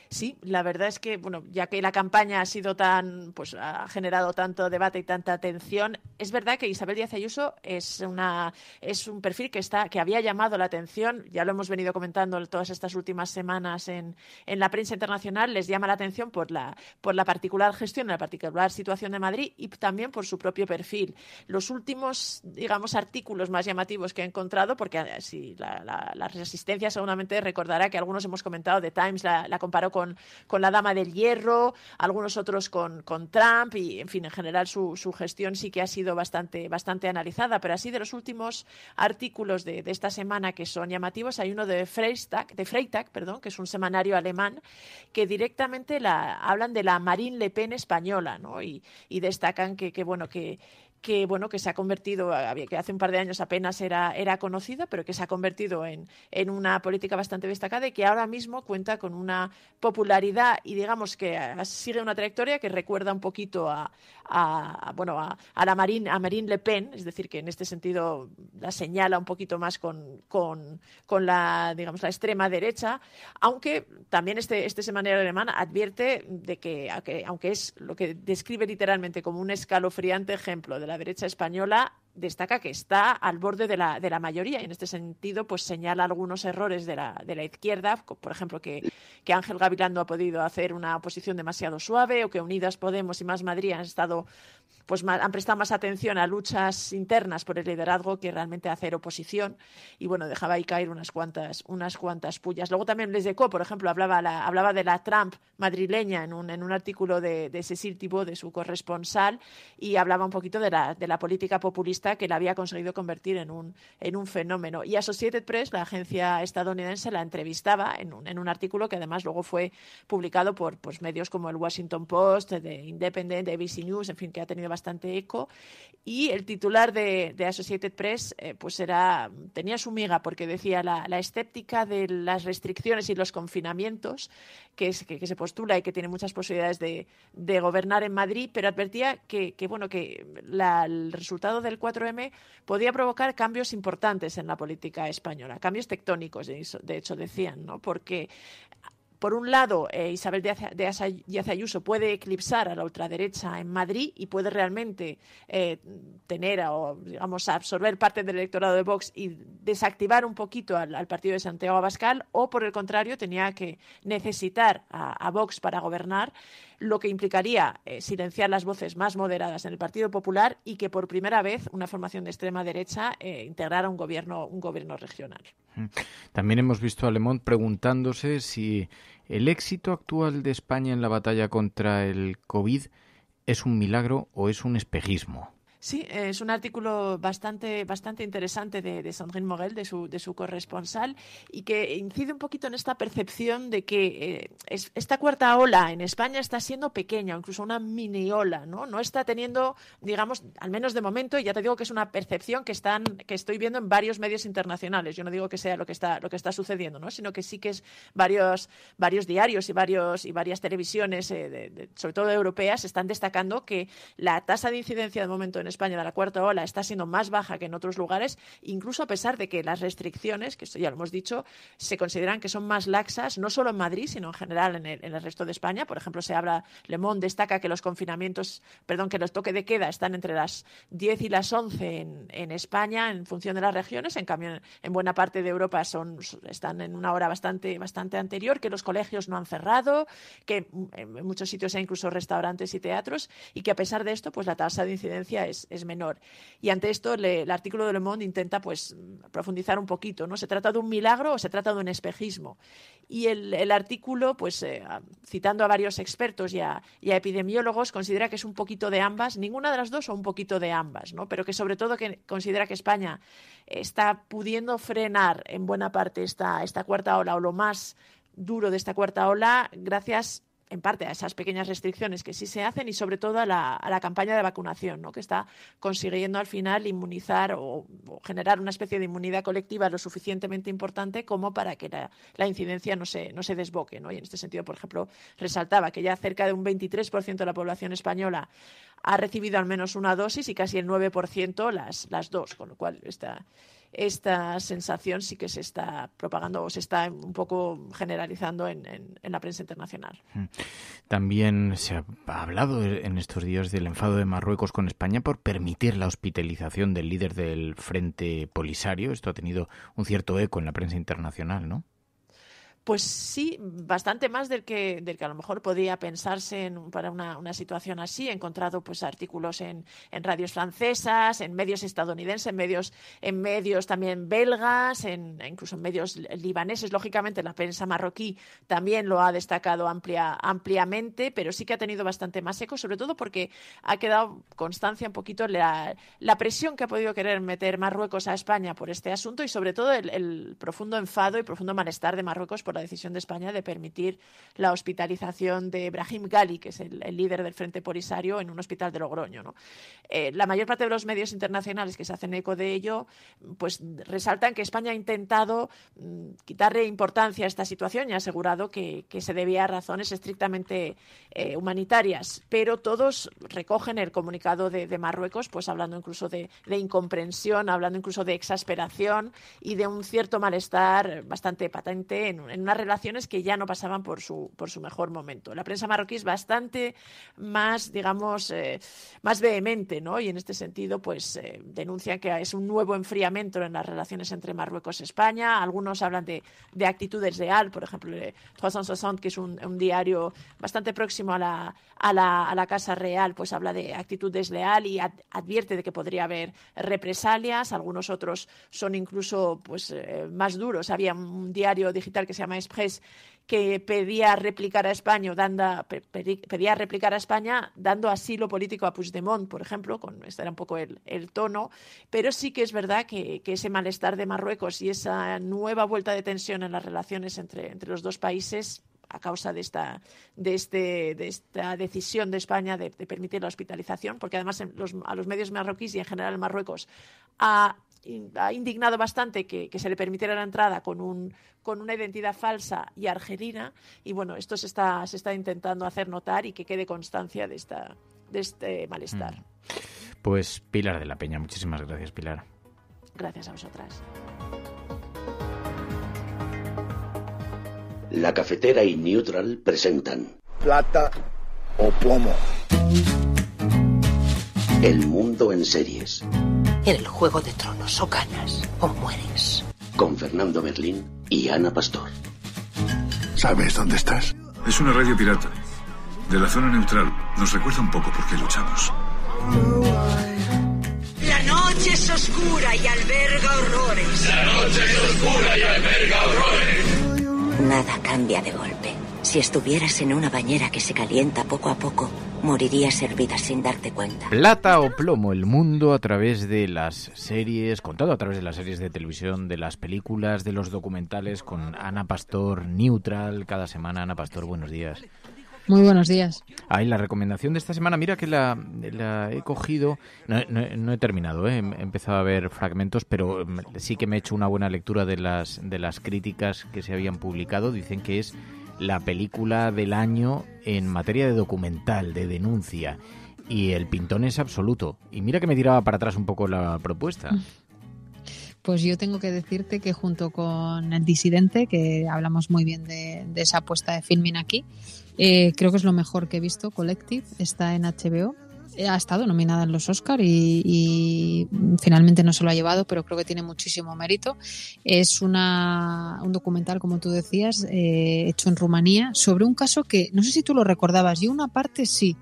Sí, la verdad es que, ya que la campaña ha sido ha generado tanto debate y tanta atención, es verdad que Isabel Díaz Ayuso es un perfil que había llamado la atención, ya lo hemos venido comentando todas estas últimas semanas en la prensa internacional, les llama la atención por la particular gestión, la particular situación de Madrid, y también por su propio perfil. Los últimos, artículos más llamativos que he encontrado, porque si la Resistencia seguramente recordará que algunos hemos comentado, The Times la comparó con la Dama del Hierro, algunos otros con Trump, y en fin, en general su gestión sí que ha sido bastante analizada. Pero así, de los últimos artículos de esta semana que son llamativos, hay uno de Freitag, que es un semanario alemán, que directamente hablan de la Marine Le Pen española, ¿no? Y destacan que se ha convertido, que hace un par de años apenas era conocida, pero que se ha convertido en una política bastante destacada, y que ahora mismo cuenta con una popularidad y que sigue una trayectoria que recuerda un poquito a Marine Le Pen, es decir, que en este sentido la señala un poquito más con la extrema derecha, aunque también este semanario alemán advierte de que aunque es lo que describe literalmente como un escalofriante ejemplo de la derecha española, destaca que está al borde de la mayoría, y en este sentido señala algunos errores de la izquierda, por ejemplo que Ángel Gabilondo ha podido hacer una oposición demasiado suave, o que Unidas Podemos y Más Madrid han prestado más atención a luchas internas por el liderazgo que realmente a hacer oposición, y dejaba ahí caer unas cuantas pullas. Luego también Les Echos, por ejemplo, hablaba de la Trump madrileña en un artículo de Cécile Thibault, de su corresponsal, y hablaba un poquito de la política populista que la había conseguido convertir en un fenómeno. Y Associated Press, la agencia estadounidense, la entrevistaba en un artículo que además luego fue publicado por medios como el Washington Post, de Independent, de ABC News, en fin, que ha tenido bastante eco. Y el titular de Associated Press tenía su miga, porque decía la escéptica de las restricciones y los confinamientos que se postula y que tiene muchas posibilidades de gobernar en Madrid, pero advertía que el resultado del 4M podía provocar cambios importantes en la política española, cambios tectónicos, de hecho decían, ¿no? Porque por un lado, Isabel Díaz Ayuso puede eclipsar a la ultraderecha en Madrid y puede realmente absorber parte del electorado de Vox y desactivar un poquito al partido de Santiago Abascal, o por el contrario tenía que necesitar a Vox para gobernar, lo que implicaría silenciar las voces más moderadas en el Partido Popular y que por primera vez una formación de extrema derecha integrara un gobierno regional. También hemos visto a Le Monde preguntándose si el éxito actual de España en la batalla contra el COVID es un milagro o es un espejismo. Sí, es un artículo bastante interesante de Sandrine Morel, de su corresponsal, y que incide un poquito en esta percepción de que esta cuarta ola en España está siendo pequeña, o incluso una mini ola, ¿no? No está teniendo, digamos, al menos de momento, y ya te digo que es una percepción que estoy viendo en varios medios internacionales. Yo no digo que sea lo que está sucediendo, ¿no? Sino que sí que es varios diarios y varias televisiones, sobre todo europeas, están destacando que la tasa de incidencia de momento en España de la cuarta ola está siendo más baja que en otros lugares, incluso a pesar de que las restricciones, que esto ya lo hemos dicho, se consideran que son más laxas, no solo en Madrid, sino en general en el resto de España. Por ejemplo, Le Monde destaca que los toques de queda están entre las 10 y las 11 en España, en función de las regiones. En cambio, en buena parte de Europa están en una hora bastante anterior, que los colegios no han cerrado, que en muchos sitios hay incluso restaurantes y teatros, y que a pesar de esto, pues la tasa de incidencia es menor. Y ante esto, el artículo de Le Monde intenta profundizar un poquito, ¿no? ¿Se trata de un milagro o se trata de un espejismo? Y el artículo, citando a varios expertos y a epidemiólogos, considera que es un poquito de ambas, ninguna de las dos o un poquito de ambas, ¿no? Pero que sobre todo que considera que España está pudiendo frenar en buena parte esta cuarta ola, o lo más duro de esta cuarta ola, gracias en parte a esas pequeñas restricciones que sí se hacen, y sobre todo a la campaña de vacunación, ¿no? Que está consiguiendo al final inmunizar o generar una especie de inmunidad colectiva lo suficientemente importante como para que la incidencia no se desboque, ¿no? Y en este sentido, por ejemplo, resaltaba que ya cerca de un 23% de la población española ha recibido al menos una dosis y casi el 9% las dos, con lo cual esta sensación sí que se está propagando o se está un poco generalizando en la prensa internacional. También se ha hablado en estos días del enfado de Marruecos con España por permitir la hospitalización del líder del Frente Polisario. Esto ha tenido un cierto eco en la prensa internacional, ¿no? Pues sí, bastante más del que a lo mejor podía pensarse para una situación así. He encontrado artículos en radios francesas, en medios estadounidenses, en medios también belgas, incluso en medios libaneses. Lógicamente la prensa marroquí también lo ha destacado ampliamente, pero sí que ha tenido bastante más eco, sobre todo porque ha quedado constancia un poquito la presión que ha podido querer meter Marruecos a España por este asunto, y sobre todo el profundo enfado y profundo malestar de Marruecos por la decisión de España de permitir la hospitalización de Brahim Ghali, que es el líder del Frente Polisario, en un hospital de Logroño, ¿no? La mayor parte de los medios internacionales que se hacen eco de ello resaltan que España ha intentado quitarle importancia a esta situación y ha asegurado que se debía a razones estrictamente humanitarias, pero todos recogen el comunicado de Marruecos, hablando incluso de incomprensión, hablando incluso de exasperación y de un cierto malestar bastante patente en unas relaciones que ya no pasaban por su mejor momento. La prensa marroquí es bastante más, digamos, más vehemente, ¿no? Y en este sentido, denuncian que es un nuevo enfriamiento en las relaciones entre Marruecos y España. Algunos hablan de actitudes real, por ejemplo, el 360, que es un diario bastante próximo a la Casa Real, habla de actitud desleal y advierte de que podría haber represalias. Algunos otros son incluso más duros. Había un diario digital que se llama Express, que pedía replicar a España dando asilo político a Puigdemont, por ejemplo. Este era un poco el tono, pero sí que es verdad que ese malestar de Marruecos y esa nueva vuelta de tensión en las relaciones entre los dos países, a causa de esta decisión de España de permitir la hospitalización, porque además a los medios marroquíes y en general en Marruecos ha indignado bastante que se le permitiera la entrada con una identidad falsa y argelina, y esto se está intentando hacer notar y que quede constancia de este malestar. Pues Pilar de la Peña, muchísimas gracias, Pilar. Gracias a vosotras. La Cafetera y Neutral presentan Plata o Plomo. El mundo en series. En el Juego de Tronos o ganas o mueres. Con Fernando Merlín y Ana Pastor. ¿Sabes dónde estás? Es una radio pirata. De la zona neutral. Nos recuerda un poco por qué luchamos. La noche es oscura y alberga horrores. La noche es oscura y alberga horrores. Nada cambia de golpe. Si estuvieras en una bañera que se calienta poco a poco, morirías hervida sin darte cuenta. Plata o plomo, el mundo a través de las series, contado a través de las series de televisión, de las películas, de los documentales, con Ana Pastor, Neutral, cada semana. Ana Pastor, buenos días. Muy buenos días. La recomendación de esta semana, mira que la he cogido, no he terminado, he empezado a ver fragmentos, pero sí que me he hecho una buena lectura de las críticas que se habían publicado. Dicen que es la película del año en materia de documental, de denuncia, y el pintón es absoluto. Y mira que me tiraba para atrás un poco la propuesta. Pues yo tengo que decirte que junto con El Disidente, que hablamos muy bien de esa apuesta de filming aquí, creo que es lo mejor que he visto. Collective está en HBO, ha estado nominada en los Oscar y finalmente no se lo ha llevado, pero creo que tiene muchísimo mérito. Es un documental, como tú decías, hecho en Rumanía, sobre un caso que no sé si tú lo recordabas, yo una parte sí,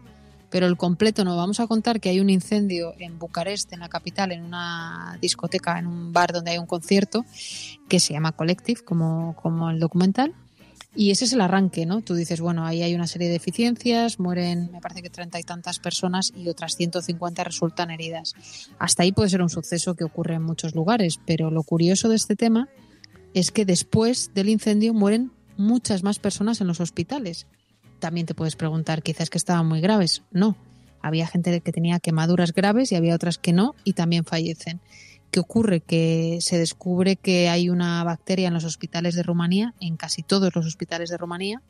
pero el completo no. Vamos a contar que hay un incendio en Bucarest, en la capital, en una discoteca, en un bar donde hay un concierto que se llama Collective, como el documental. Y ese es el arranque, ¿no? Tú dices, bueno, ahí hay una serie de deficiencias, mueren, me parece que 30 y tantas personas y otras 150 resultan heridas. Hasta ahí puede ser un suceso que ocurre en muchos lugares, pero lo curioso de este tema es que después del incendio mueren muchas más personas en los hospitales. También te puedes preguntar, quizás que estaban muy graves. No, había gente que tenía quemaduras graves y había otras que no y también fallecen. ¿Qué ocurre? Que se descubre que hay una bacteria en los hospitales de Rumanía, en casi todos los hospitales de Rumanía,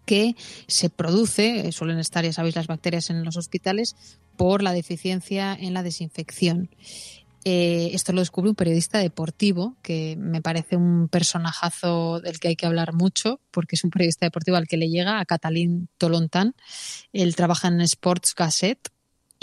que se produce, suelen estar, ya sabéis, las bacterias en los hospitales, por la deficiencia en la desinfección. Esto lo descubre un periodista deportivo, que me parece un personajazo del que hay que hablar mucho, porque es un periodista deportivo al que le llega, a Catalin Tolontan. Él trabaja en Sports Gazette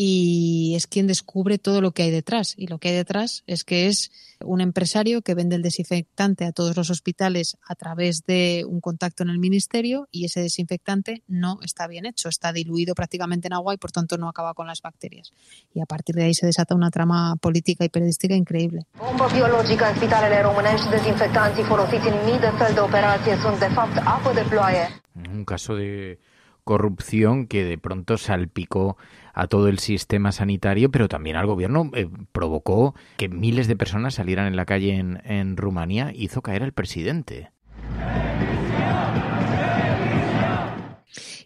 y es quien descubre todo lo que hay detrás. Y lo que hay detrás es que es un empresario que vende el desinfectante a todos los hospitales a través de un contacto en el ministerio, y ese desinfectante no está bien hecho, está diluido prácticamente en agua y por tanto no acaba con las bacterias. Y a partir de ahí se desata una trama política y periodística increíble. Bombă biologică în spitalele românești, dezinfectanții folosiți în mii de fel de operație sunt de fapt apă de ploaie. Un caso de corrupción que de pronto salpicó a todo el sistema sanitario, pero también al gobierno, provocó que miles de personas salieran en la calle en Rumanía, hizo caer al presidente.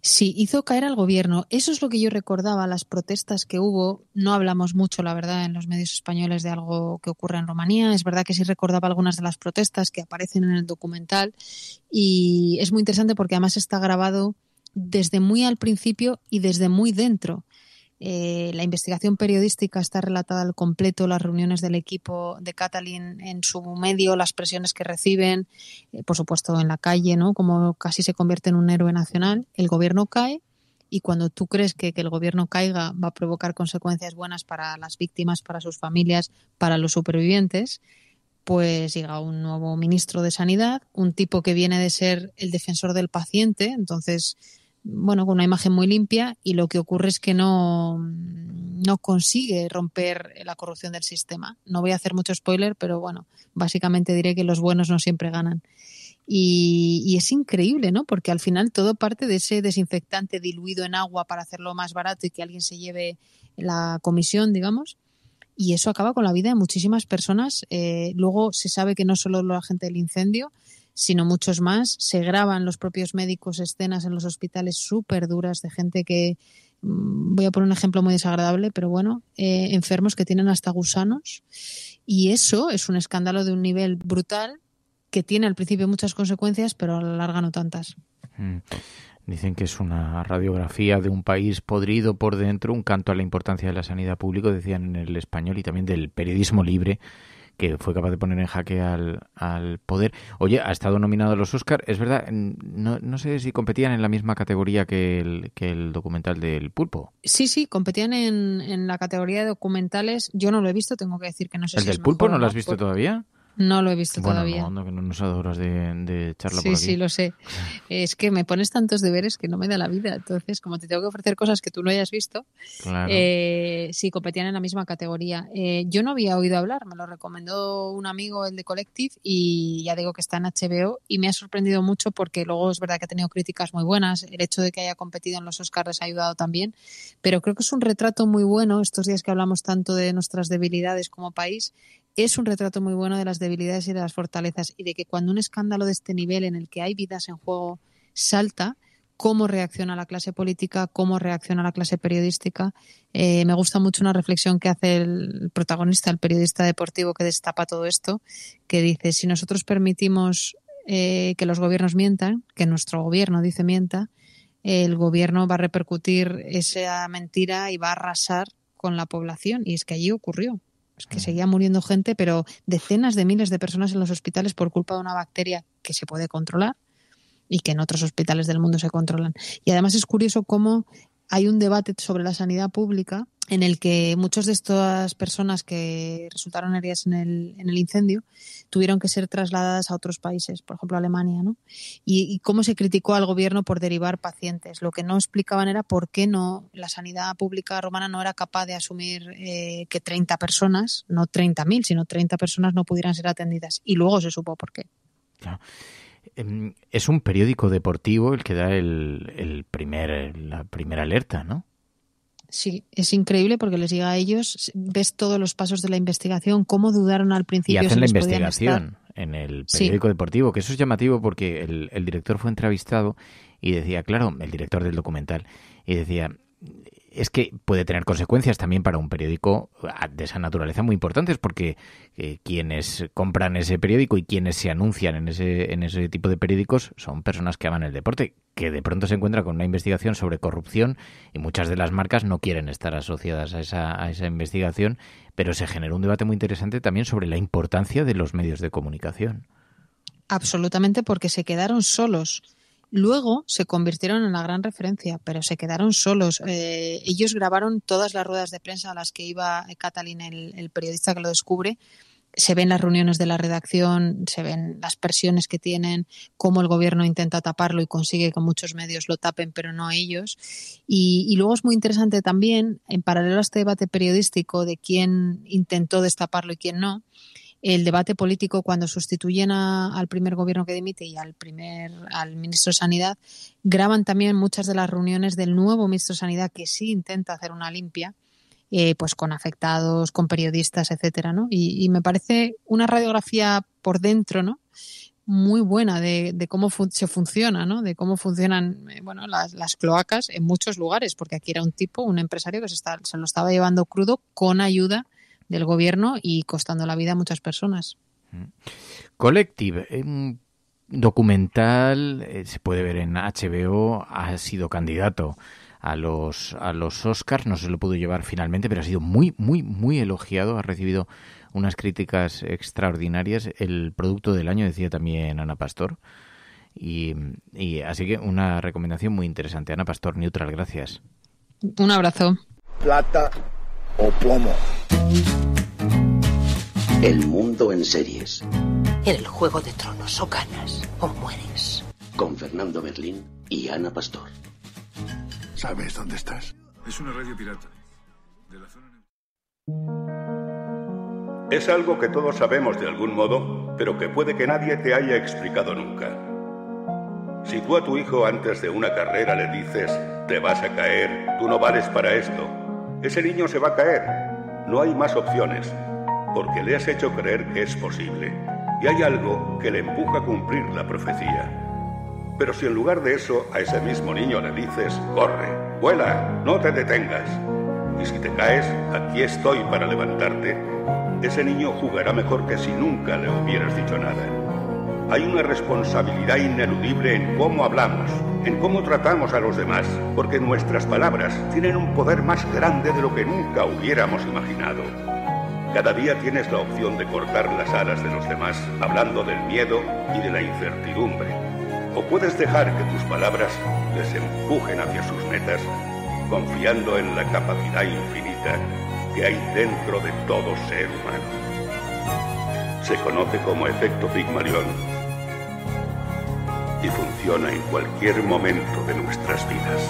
Sí, hizo caer al gobierno. Eso es lo que yo recordaba, las protestas que hubo. No hablamos mucho, la verdad, en los medios españoles de algo que ocurre en Rumanía. Es verdad que sí recordaba algunas de las protestas que aparecen en el documental, y es muy interesante porque además está grabado desde muy al principio y desde muy dentro. La investigación periodística está relatada al completo, las reuniones del equipo de Catalin en su medio, las presiones que reciben, por supuesto en la calle, ¿no? Como casi se convierte en un héroe nacional. El gobierno cae, y cuando tú crees que el gobierno caiga va a provocar consecuencias buenas para las víctimas, para sus familias, para los supervivientes, pues llega un nuevo ministro de Sanidad, un tipo que viene de ser el defensor del paciente, entonces, bueno, con una imagen muy limpia, y lo que ocurre es que no consigue romper la corrupción del sistema. No voy a hacer mucho spoiler, pero bueno, básicamente diré que los buenos no siempre ganan. Y es increíble, ¿no? Porque al final todo parte de ese desinfectante diluido en agua para hacerlo más barato y que alguien se lleve la comisión, digamos. Y eso acaba con la vida de muchísimas personas. Luego se sabe que no solo la gente del incendio, sino muchos más. Se graban los propios médicos escenas en los hospitales súper duras de gente que, voy a poner un ejemplo muy desagradable, pero bueno, enfermos que tienen hasta gusanos. Y eso es un escándalo de un nivel brutal que tiene al principio muchas consecuencias, pero a la larga no tantas. Dicen que es una radiografía de un país podrido por dentro, un canto a la importancia de la sanidad pública, decían en El Español, y también del periodismo libre, que fue capaz de poner en jaque al poder. Oye, ha estado nominado a los Oscar, es verdad, no sé si competían en la misma categoría que el documental del Pulpo. Sí, competían en la categoría de documentales. Yo no lo he visto, tengo que decir que no sé si ¿El del Pulpo no lo has visto todavía? No lo he visto todavía. Bueno, que no nos ha dado horas de charla por aquí. Sí, lo sé. Es que me pones tantos deberes que no me da la vida. Entonces, como te tengo que ofrecer cosas que tú no hayas visto, claro. Sí, competían en la misma categoría. Yo no había oído hablar, me lo recomendó un amigo, el de Collective, y ya digo que está en HBO, y me ha sorprendido mucho porque luego es verdad que ha tenido críticas muy buenas. El hecho de que haya competido en los Oscars les ha ayudado también, pero creo que es un retrato muy bueno, estos días que hablamos tanto de nuestras debilidades como país, es un retrato muy bueno de las debilidades y de las fortalezas, y de que cuando un escándalo de este nivel en el que hay vidas en juego salta, cómo reacciona la clase política, cómo reacciona la clase periodística. Me gusta mucho una reflexión que hace el protagonista, el periodista deportivo que destapa todo esto, que dice, si nosotros permitimos que los gobiernos mientan, que nuestro gobierno dice mienta, el gobierno va a repercutir esa mentira y va a arrasar con la población. Y es que allí ocurrió. Es que seguía muriendo gente, pero decenas de miles de personas en los hospitales por culpa de una bacteria que se puede controlar y que en otros hospitales del mundo se controlan. Y además es curioso cómo hay un debate sobre la sanidad pública en el que muchas de estas personas que resultaron heridas en el incendio tuvieron que ser trasladadas a otros países, por ejemplo Alemania, ¿no? Y cómo se criticó al gobierno por derivar pacientes. Lo que no explicaban era por qué no la sanidad pública rumana no era capaz de asumir que 30 personas, no 30.000, sino 30 personas no pudieran ser atendidas. Y luego se supo por qué. Claro. Es un periódico deportivo el que da la primera alerta, ¿no? Sí, es increíble porque les llega a ellos, ves todos los pasos de la investigación, cómo dudaron al principio. Y hacen la si investigación en el periódico deportivo, que eso es llamativo porque el director fue entrevistado y decía, claro, el director del documental, y decía, es que puede tener consecuencias también para un periódico de esa naturaleza muy importantes, porque quienes compran ese periódico y quienes se anuncian en ese tipo de periódicos son personas que aman el deporte, que de pronto se encuentran con una investigación sobre corrupción y muchas de las marcas no quieren estar asociadas a esa investigación, pero se generó un debate muy interesante también sobre la importancia de los medios de comunicación. Absolutamente, porque se quedaron solos. Luego se convirtieron en la gran referencia, pero se quedaron solos. Ellos grabaron todas las ruedas de prensa a las que iba Catalin, el periodista que lo descubre. Se ven las reuniones de la redacción, se ven las presiones que tienen, cómo el gobierno intenta taparlo y consigue que muchos medios lo tapen, pero no ellos. Y luego es muy interesante también, en paralelo a este debate periodístico de quién intentó destaparlo y quién no, el debate político cuando sustituyen al primer gobierno que dimite y al ministro de Sanidad, graban también muchas de las reuniones del nuevo ministro de Sanidad que sí intenta hacer una limpia, pues con afectados, con periodistas, etcétera, ¿no? Y me parece una radiografía por dentro, ¿no? Muy buena de cómo se funciona, ¿no? De cómo funcionan las cloacas en muchos lugares, porque aquí era un empresario que se lo estaba llevando crudo con ayuda del gobierno y costando la vida a muchas personas. Collective, un documental, se puede ver en HBO, ha sido candidato a los Oscars, no se lo pudo llevar finalmente, pero ha sido muy, muy, muy elogiado, ha recibido unas críticas extraordinarias. El producto del año, decía también Ana Pastor, y así que una recomendación muy interesante. Ana Pastor, Neutral, gracias. Un abrazo. Plata o plomo. El mundo en series. En el Juego de Tronos o ganas o mueres. Con Fernando Berlín y Ana Pastor. ¿Sabes dónde estás? Es una radio pirata. De la zona... Es algo que todos sabemos de algún modo, pero que puede que nadie te haya explicado nunca. Si tú a tu hijo antes de una carrera le dices, te vas a caer, tú no vales para esto, ese niño se va a caer. No hay más opciones, porque le has hecho creer que es posible. Y hay algo que le empuja a cumplir la profecía. Pero si en lugar de eso a ese mismo niño le dices, corre, vuela, no te detengas, y si te caes, aquí estoy para levantarte, ese niño jugará mejor que si nunca le hubieras dicho nada. Hay una responsabilidad ineludible en cómo hablamos, en cómo tratamos a los demás, porque nuestras palabras tienen un poder más grande de lo que nunca hubiéramos imaginado. Cada día tienes la opción de cortar las alas de los demás hablando del miedo y de la incertidumbre. O puedes dejar que tus palabras les empujen hacia sus metas, confiando en la capacidad infinita que hay dentro de todo ser humano. Se conoce como efecto Pigmalión y funciona en cualquier momento de nuestras vidas.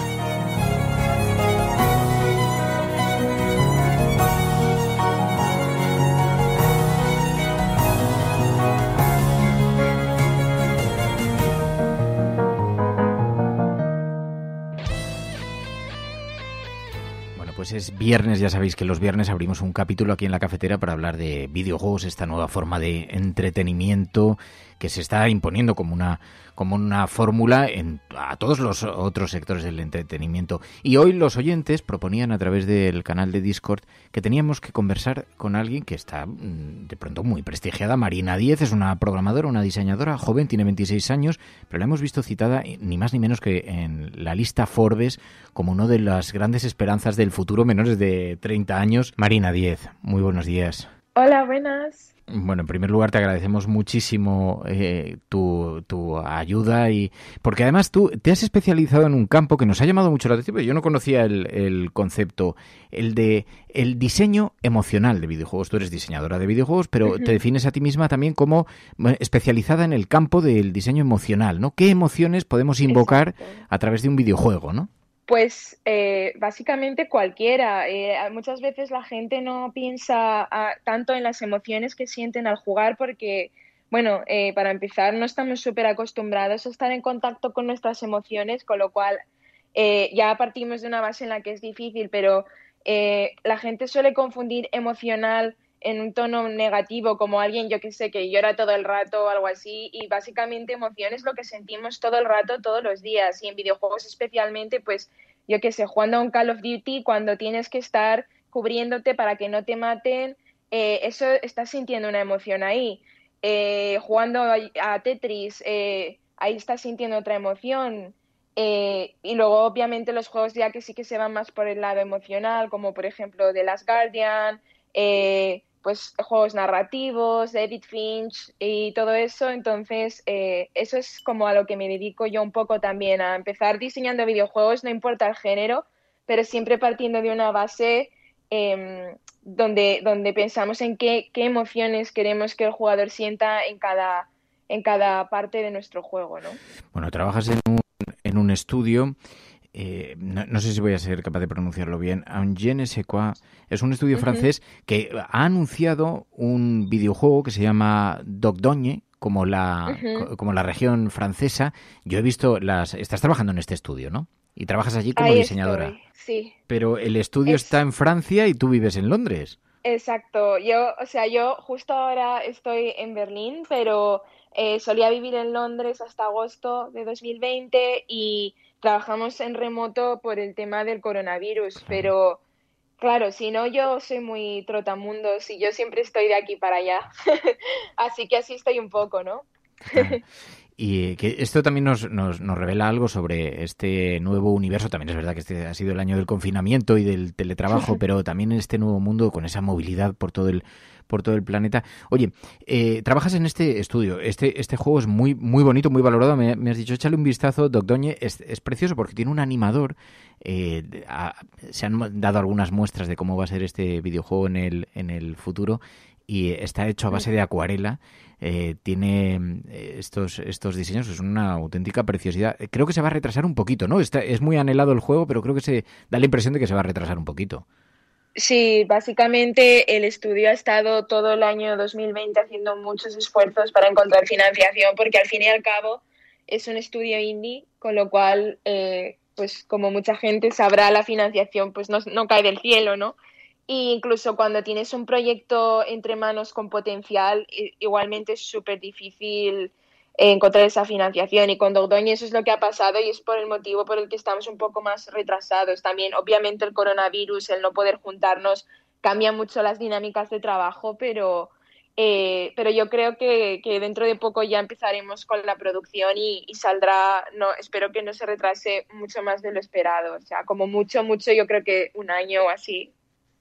Pues es viernes, ya sabéis que los viernes abrimos un capítulo aquí en la cafetera para hablar de videojuegos, esta nueva forma de entretenimiento que se está imponiendo como una fórmula a todos los otros sectores del entretenimiento. Y hoy los oyentes proponían a través del canal de Discord que teníamos que conversar con alguien que está de pronto muy prestigiada. Marina Díez es una programadora, una diseñadora joven, tiene 26 años, pero la hemos visto citada ni más ni menos que en la lista Forbes como una de las grandes esperanzas del futuro, menores de 30 años. Marina Díez, muy buenos días. Hola, buenas. Bueno, en primer lugar te agradecemos muchísimo tu ayuda, y porque además tú te has especializado en un campo que nos ha llamado mucho la atención, porque yo no conocía el concepto, el diseño emocional de videojuegos. Tú eres diseñadora de videojuegos, pero te defines a ti misma también como especializada en el campo del diseño emocional, ¿no? ¿Qué emociones podemos invocar a través de un videojuego, no? Pues básicamente cualquiera. Muchas veces la gente no piensa tanto en las emociones que sienten al jugar porque, bueno, para empezar no estamos súper acostumbrados a estar en contacto con nuestras emociones, con lo cual ya partimos de una base en la que es difícil, pero la gente suele confundir emocional en un tono negativo, como alguien, yo que sé, que llora todo el rato o algo así, y básicamente emoción es lo que sentimos todo el rato, todos los días, y en videojuegos especialmente, pues, yo que sé, jugando a un Call of Duty, cuando tienes que estar cubriéndote para que no te maten, eso estás sintiendo una emoción ahí. Jugando a Tetris, ahí estás sintiendo otra emoción. Y luego, obviamente, los juegos ya que sí que se van más por el lado emocional, como por ejemplo The Last Guardian, pues juegos narrativos, David Finch y todo eso. Entonces eso es como a lo que me dedico yo un poco también, a empezar diseñando videojuegos, no importa el género, pero siempre partiendo de una base donde pensamos en qué emociones queremos que el jugador sienta en cada parte de nuestro juego, ¿no? Bueno, trabajas en un estudio. No sé si voy a ser capaz de pronunciarlo bien. Je ne sais quoi. Es un estudio francés que ha anunciado un videojuego que se llama Dordogne, como la región francesa. Yo he visto Estás trabajando en este estudio, ¿no? Y trabajas allí como diseñadora. Estoy, sí. Pero el estudio está en Francia y tú vives en Londres. Exacto. Yo justo ahora estoy en Berlín, pero solía vivir en Londres hasta agosto de 2020 y trabajamos en remoto por el tema del coronavirus, pero claro, si no, yo soy muy trotamundos y yo siempre estoy de aquí para allá. Así que así estoy un poco, ¿no? Y que esto también nos revela algo sobre este nuevo universo. También es verdad que este ha sido el año del confinamiento y del teletrabajo, pero también en este nuevo mundo con esa movilidad por todo el planeta. Oye, trabajas en este estudio. Este juego es muy muy bonito, muy valorado. Me has dicho, échale un vistazo. Dordogne es precioso porque tiene un animador. Se han dado algunas muestras de cómo va a ser este videojuego en el futuro y está hecho a base de acuarela. Tiene estos diseños, es una auténtica preciosidad. Creo que se va a retrasar un poquito, ¿no? Es muy anhelado el juego, pero creo que se da la impresión de que se va a retrasar un poquito. Sí, básicamente el estudio ha estado todo el año 2020 haciendo muchos esfuerzos para encontrar financiación, porque al fin y al cabo es un estudio indie, con lo cual, pues como mucha gente sabrá, la financiación pues no cae del cielo, ¿no? E incluso cuando tienes un proyecto entre manos con potencial, igualmente es súper difícil encontrar esa financiación, y con Dordogne eso es lo que ha pasado y es por el motivo por el que estamos un poco más retrasados. También obviamente el coronavirus, el no poder juntarnos, cambia mucho las dinámicas de trabajo, pero yo creo que dentro de poco ya empezaremos con la producción y saldrá, espero que no se retrase mucho más de lo esperado, o sea, como mucho yo creo que un año o así.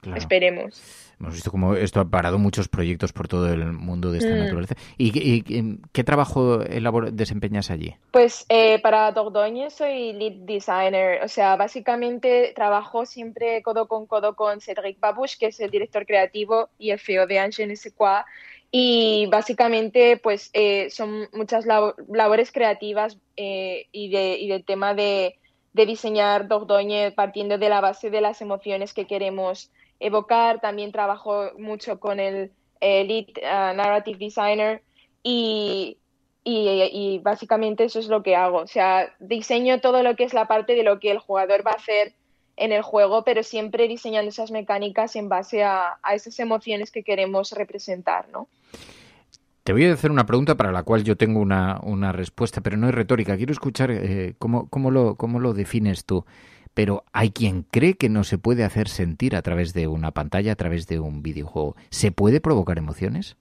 Claro. Esperemos. Hemos visto cómo esto ha parado muchos proyectos por todo el mundo de esta naturaleza. ¿Y qué trabajo desempeñas allí? Pues para Dordogne soy lead designer. O sea, básicamente trabajo siempre codo con Cédric Babouche, que es el director creativo y el CEO de Un Je ne sais quoi. Y básicamente pues son muchas labores creativas y del tema de diseñar Dordogne partiendo de la base de las emociones que queremos evocar. También trabajo mucho con el lead narrative designer y básicamente eso es lo que hago. O sea, diseño todo lo que es la parte de lo que el jugador va a hacer en el juego, pero siempre diseñando esas mecánicas en base a esas emociones que queremos representar, ¿no? Te voy a hacer una pregunta para la cual yo tengo una respuesta, pero no es retórica. Quiero escuchar cómo lo defines tú. Pero hay quien cree que no se puede hacer sentir a través de una pantalla, a través de un videojuego. ¿Se puede provocar emociones?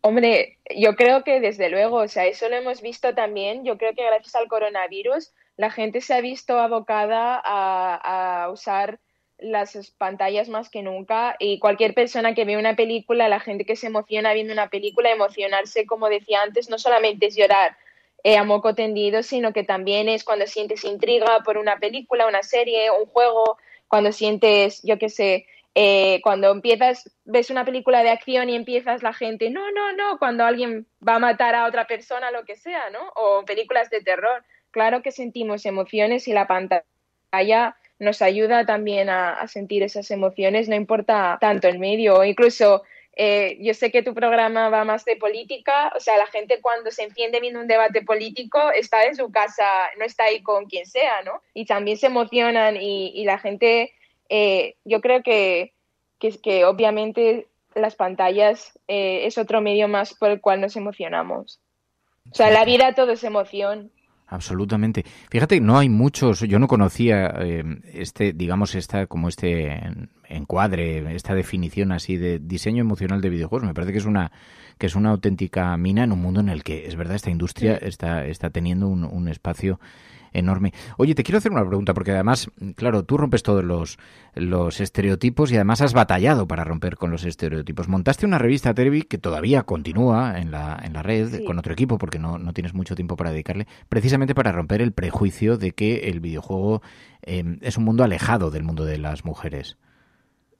Hombre, yo creo que desde luego, o sea, eso lo hemos visto también. Yo creo que gracias al coronavirus la gente se ha visto abocada a usar las pantallas más que nunca, y cualquier persona que ve una película, la gente que se emociona viendo una película, emocionarse, como decía antes, no solamente es llorar a moco tendido, sino que también es cuando sientes intriga por una película, una serie, un juego, cuando sientes, yo qué sé, cuando ves una película de acción y empiezas la gente, no, cuando alguien va a matar a otra persona, lo que sea, ¿no? O películas de terror. Claro que sentimos emociones y la pantalla nos ayuda también a sentir esas emociones, no importa tanto el medio, o incluso yo sé que tu programa va más de política, o sea, la gente cuando se enciende viendo un debate político está en su casa, no está ahí con quien sea, ¿no? Y también se emocionan y la gente, yo creo que obviamente las pantallas es otro medio más por el cual nos emocionamos. O sea, la vida todo es emoción. Absolutamente. Fíjate, no hay muchos, yo no conocía este encuadre, esta definición así de diseño emocional de videojuegos. Me parece que es una auténtica mina en un mundo en el que, es verdad, esta industria está teniendo un espacio enorme. Oye, te quiero hacer una pregunta, porque además, claro, tú rompes todos los estereotipos y además has batallado para romper con los estereotipos. Montaste una revista, Terebi, que todavía continúa en la red, con otro equipo, porque no tienes mucho tiempo para dedicarle, precisamente para romper el prejuicio de que el videojuego es un mundo alejado del mundo de las mujeres.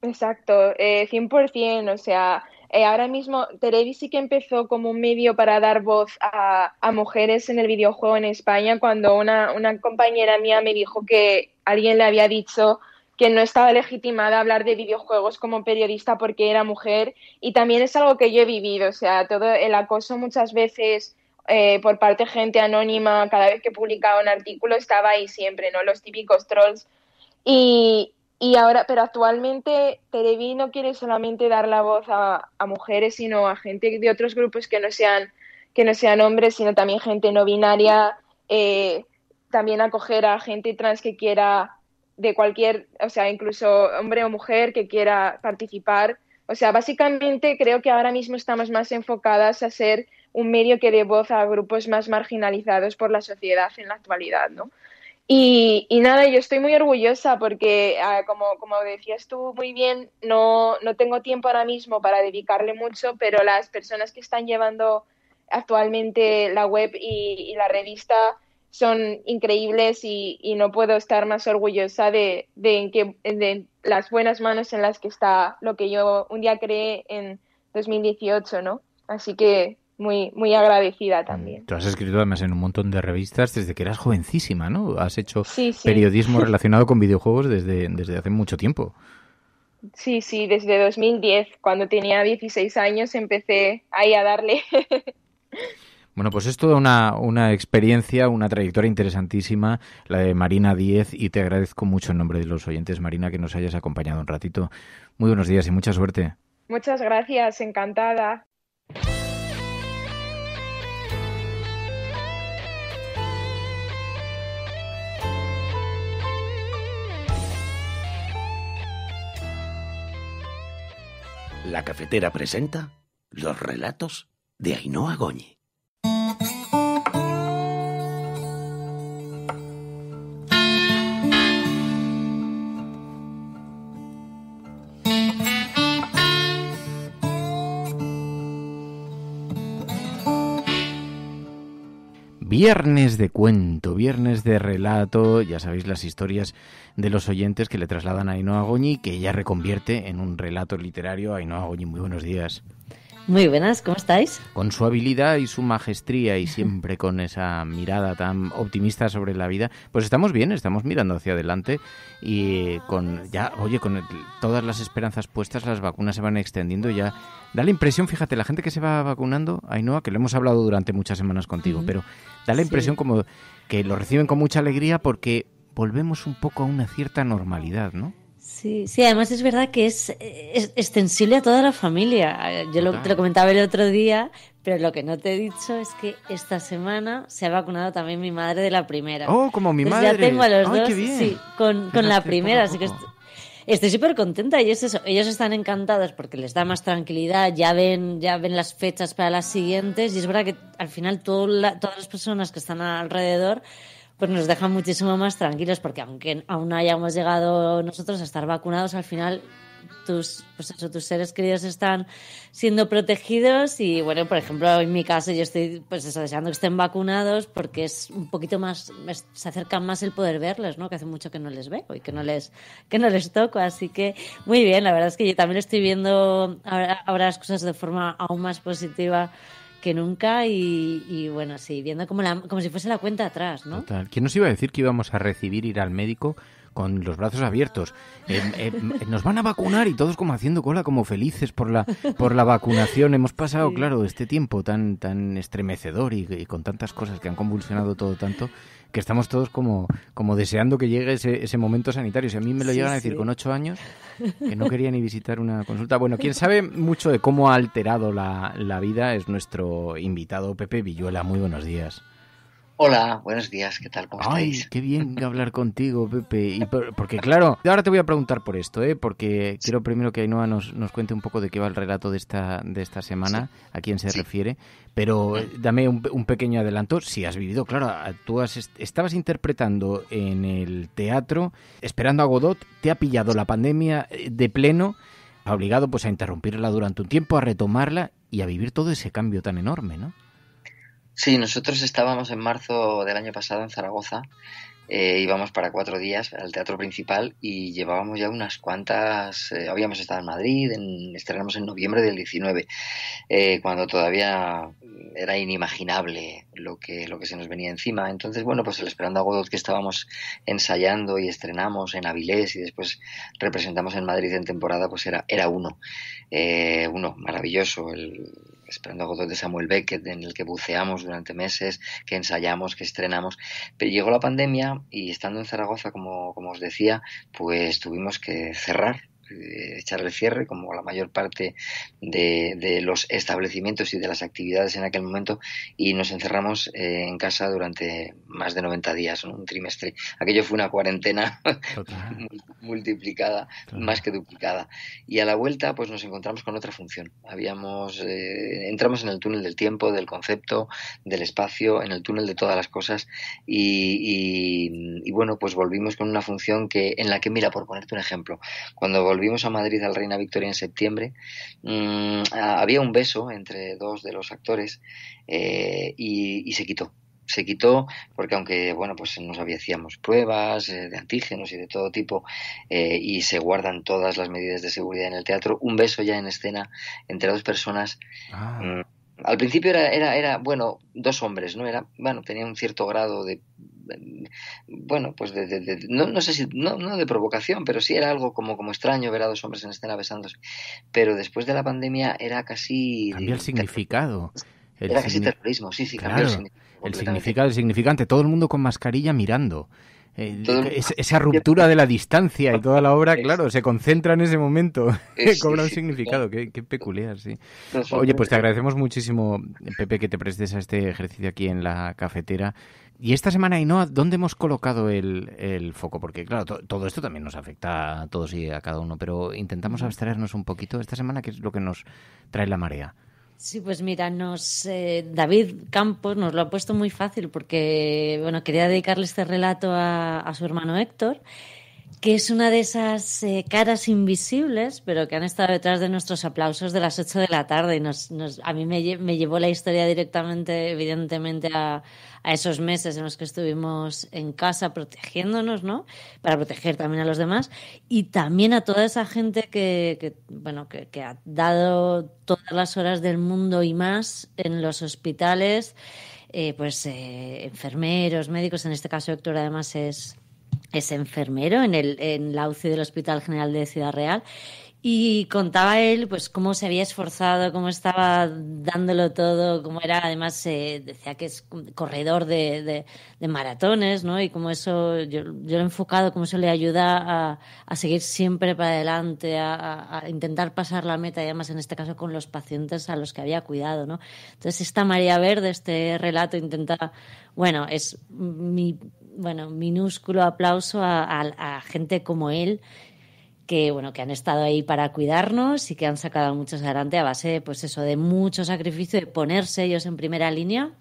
Exacto, 100%, o sea, ahora mismo Terebi sí que empezó como un medio para dar voz a mujeres en el videojuego en España, cuando una compañera mía me dijo que alguien le había dicho que no estaba legitimada a hablar de videojuegos como periodista porque era mujer, y también es algo que yo he vivido, o sea, todo el acoso muchas veces por parte de gente anónima, cada vez que publicaba un artículo estaba ahí siempre, ¿no? Los típicos trolls. Y ahora, pero actualmente Terebi no quiere solamente dar la voz a mujeres, sino a gente de otros grupos que no sean hombres, sino también gente no binaria, también acoger a gente trans que quiera de cualquier, o sea, incluso hombre o mujer que quiera participar. O sea, básicamente creo que ahora mismo estamos más enfocadas a ser un medio que dé voz a grupos más marginalizados por la sociedad en la actualidad, ¿no? Y nada, yo estoy muy orgullosa porque, como decías tú muy bien, no tengo tiempo ahora mismo para dedicarle mucho, pero las personas que están llevando actualmente la web y la revista son increíbles y no puedo estar más orgullosa de las buenas manos en las que está lo que yo un día creé en 2018, ¿no? Así que muy, muy agradecida también. Tú has escrito además en un montón de revistas desde que eras jovencísima, ¿no? Has hecho periodismo relacionado con videojuegos desde hace mucho tiempo. Sí, desde 2010. Cuando tenía 16 años empecé ahí a darle. Bueno, pues es toda una experiencia, una trayectoria interesantísima, la de Marina Díez, y te agradezco mucho en nombre de los oyentes, Marina, que nos hayas acompañado un ratito. Muy buenos días y mucha suerte. Muchas gracias, encantada. La Cafetera presenta los relatos de Ainhoa Goñi. Viernes de cuento, viernes de relato, ya sabéis las historias de los oyentes que le trasladan a Ainhoa Goñi, que ella reconvierte en un relato literario. Ainhoa Goñi, muy buenos días. Muy buenas, ¿cómo estáis? Con su habilidad y su majestría y siempre con esa mirada tan optimista sobre la vida, pues estamos bien, estamos mirando hacia adelante y con todas las esperanzas puestas, las vacunas se van extendiendo ya. Da la impresión, fíjate, la gente que se va vacunando, Ainhoa, que lo hemos hablado durante muchas semanas contigo, pero da la impresión como que lo reciben con mucha alegría porque volvemos un poco a una cierta normalidad, ¿no? Sí, además es verdad que es extensible a toda la familia. Yo te lo comentaba el otro día, pero lo que no te he dicho es que esta semana se ha vacunado también mi madre de la primera. ¡Oh, como mi madre! Ya tengo a los dos, qué bien. Sí, con la primera, así que estoy súper contenta y es eso. Ellos están encantados porque les da más tranquilidad, ya ven las fechas para las siguientes y es verdad que al final todas las personas que están alrededor pues nos dejan muchísimo más tranquilos, porque aunque aún no hayamos llegado nosotros a estar vacunados, al final tus seres queridos están siendo protegidos y, bueno, por ejemplo, en mi caso yo estoy deseando que estén vacunados porque es un poquito más, se acerca más el poder verles, ¿no? Que hace mucho que no les veo y que no les toco, así que muy bien, la verdad es que yo también estoy viendo ahora las cosas de forma aún más positiva que nunca y bueno, sí, viendo como si fuese la cuenta atrás, ¿no? Total. ¿Quién nos iba a decir que íbamos a ir al médico con los brazos abiertos? Nos van a vacunar y todos como haciendo cola, como felices por la vacunación. Hemos pasado, claro, este tiempo tan estremecedor y con tantas cosas que han convulsionado todo tanto, que estamos todos como deseando que llegue ese momento sanitario. Si a mí me lo llegan a decir con 8 años, que no quería ni visitar una consulta. Bueno, quien sabe mucho de cómo ha alterado la vida es nuestro invitado Pepe Villuela. Muy buenos días. Hola, buenos días, ¿qué tal? ¿Cómo estáis? Ay, qué bien hablar contigo, Pepe. Porque claro, ahora te voy a preguntar por esto, porque quiero primero que Ainhoa nos cuente un poco de qué va el relato de esta semana, a quién se refiere, pero dame un pequeño adelanto. Si has vivido, claro, tú estabas interpretando en el teatro, esperando a Godot, te ha pillado la pandemia de pleno, ha obligado pues a interrumpirla durante un tiempo, a retomarla y a vivir todo ese cambio tan enorme, ¿no? Sí, nosotros estábamos en marzo del año pasado en Zaragoza, íbamos para 4 días al teatro principal y llevábamos ya unas cuantas, habíamos estado en Madrid, estrenamos en noviembre del 19, cuando todavía era inimaginable lo que se nos venía encima. Entonces, bueno, pues el Esperando a Godot que estábamos ensayando y estrenamos en Avilés y después representamos en Madrid en temporada, pues era uno maravilloso, el Esperando a Godot de Samuel Beckett, en el que buceamos durante meses, que ensayamos, que estrenamos. Pero llegó la pandemia y estando en Zaragoza, como os decía, pues tuvimos que cerrar, echar el cierre, como la mayor parte de los establecimientos y de las actividades en aquel momento, y nos encerramos en casa durante más de 90 días, ¿no? Un trimestre. Aquello fue una cuarentena multiplicada, más que duplicada. Y a la vuelta pues nos encontramos con otra función. Entramos en el túnel del tiempo, del concepto, del espacio, en el túnel de todas las cosas y bueno, pues volvimos con una función en la que, mira, por ponerte un ejemplo, cuando volvimos a Madrid al Reina Victoria en septiembre, había un beso entre 2 de los actores y se quitó. Se quitó porque aunque, bueno, pues nos hacíamos pruebas de antígenos y de todo tipo y se guardan todas las medidas de seguridad en el teatro, un beso ya en escena entre 2 personas... Al principio era bueno, 2 hombres, ¿no? Tenía un cierto grado de... Bueno, pues no sé si no de provocación, pero sí era algo como extraño ver a 2 hombres en escena besándose. Pero después de la pandemia era casi... Cambia el significado. Era casi terrorismo, sí, claro, cambió el significado. El significado, el significante, todo el mundo con mascarilla mirando. Esa ruptura de la distancia y toda la obra, claro, se concentra en ese momento, cobra un significado, qué peculiar, sí. Oye, pues te agradecemos muchísimo, Pepe, que te prestes a este ejercicio aquí en la cafetera. Y esta semana, Ainhoa, ¿dónde hemos colocado el foco? Porque, claro, todo esto también nos afecta a todos y a cada uno, pero intentamos abstraernos un poquito. Esta semana, ¿qué es lo que nos trae la marea? Sí, pues mira, David Campos nos lo ha puesto muy fácil porque, bueno, quería dedicarle este relato a su hermano Héctor que es una de esas caras invisibles, pero que han estado detrás de nuestros aplausos de las 8 de la tarde. Y a mí me llevó la historia directamente, evidentemente, a esos meses en los que estuvimos en casa protegiéndonos, ¿no? Para proteger también a los demás. Y también a toda esa gente que ha dado todas las horas del mundo y más en los hospitales, enfermeros, médicos. En este caso, Héctor, además, es enfermero en la UCI del Hospital General de Ciudad Real, y contaba él pues cómo se había esforzado, cómo estaba dándolo todo, cómo era, además decía que es corredor de maratones, ¿no? Y cómo eso, yo lo he enfocado, cómo eso le ayuda a seguir siempre para adelante, a intentar pasar la meta, y además en este caso con los pacientes a los que había cuidado, ¿no? Entonces esta María Verde, este relato intenta, es minúsculo aplauso a gente como él, que han estado ahí para cuidarnos y que han sacado a muchos adelante a base, pues eso, de mucho sacrificio, de ponerse ellos en primera línea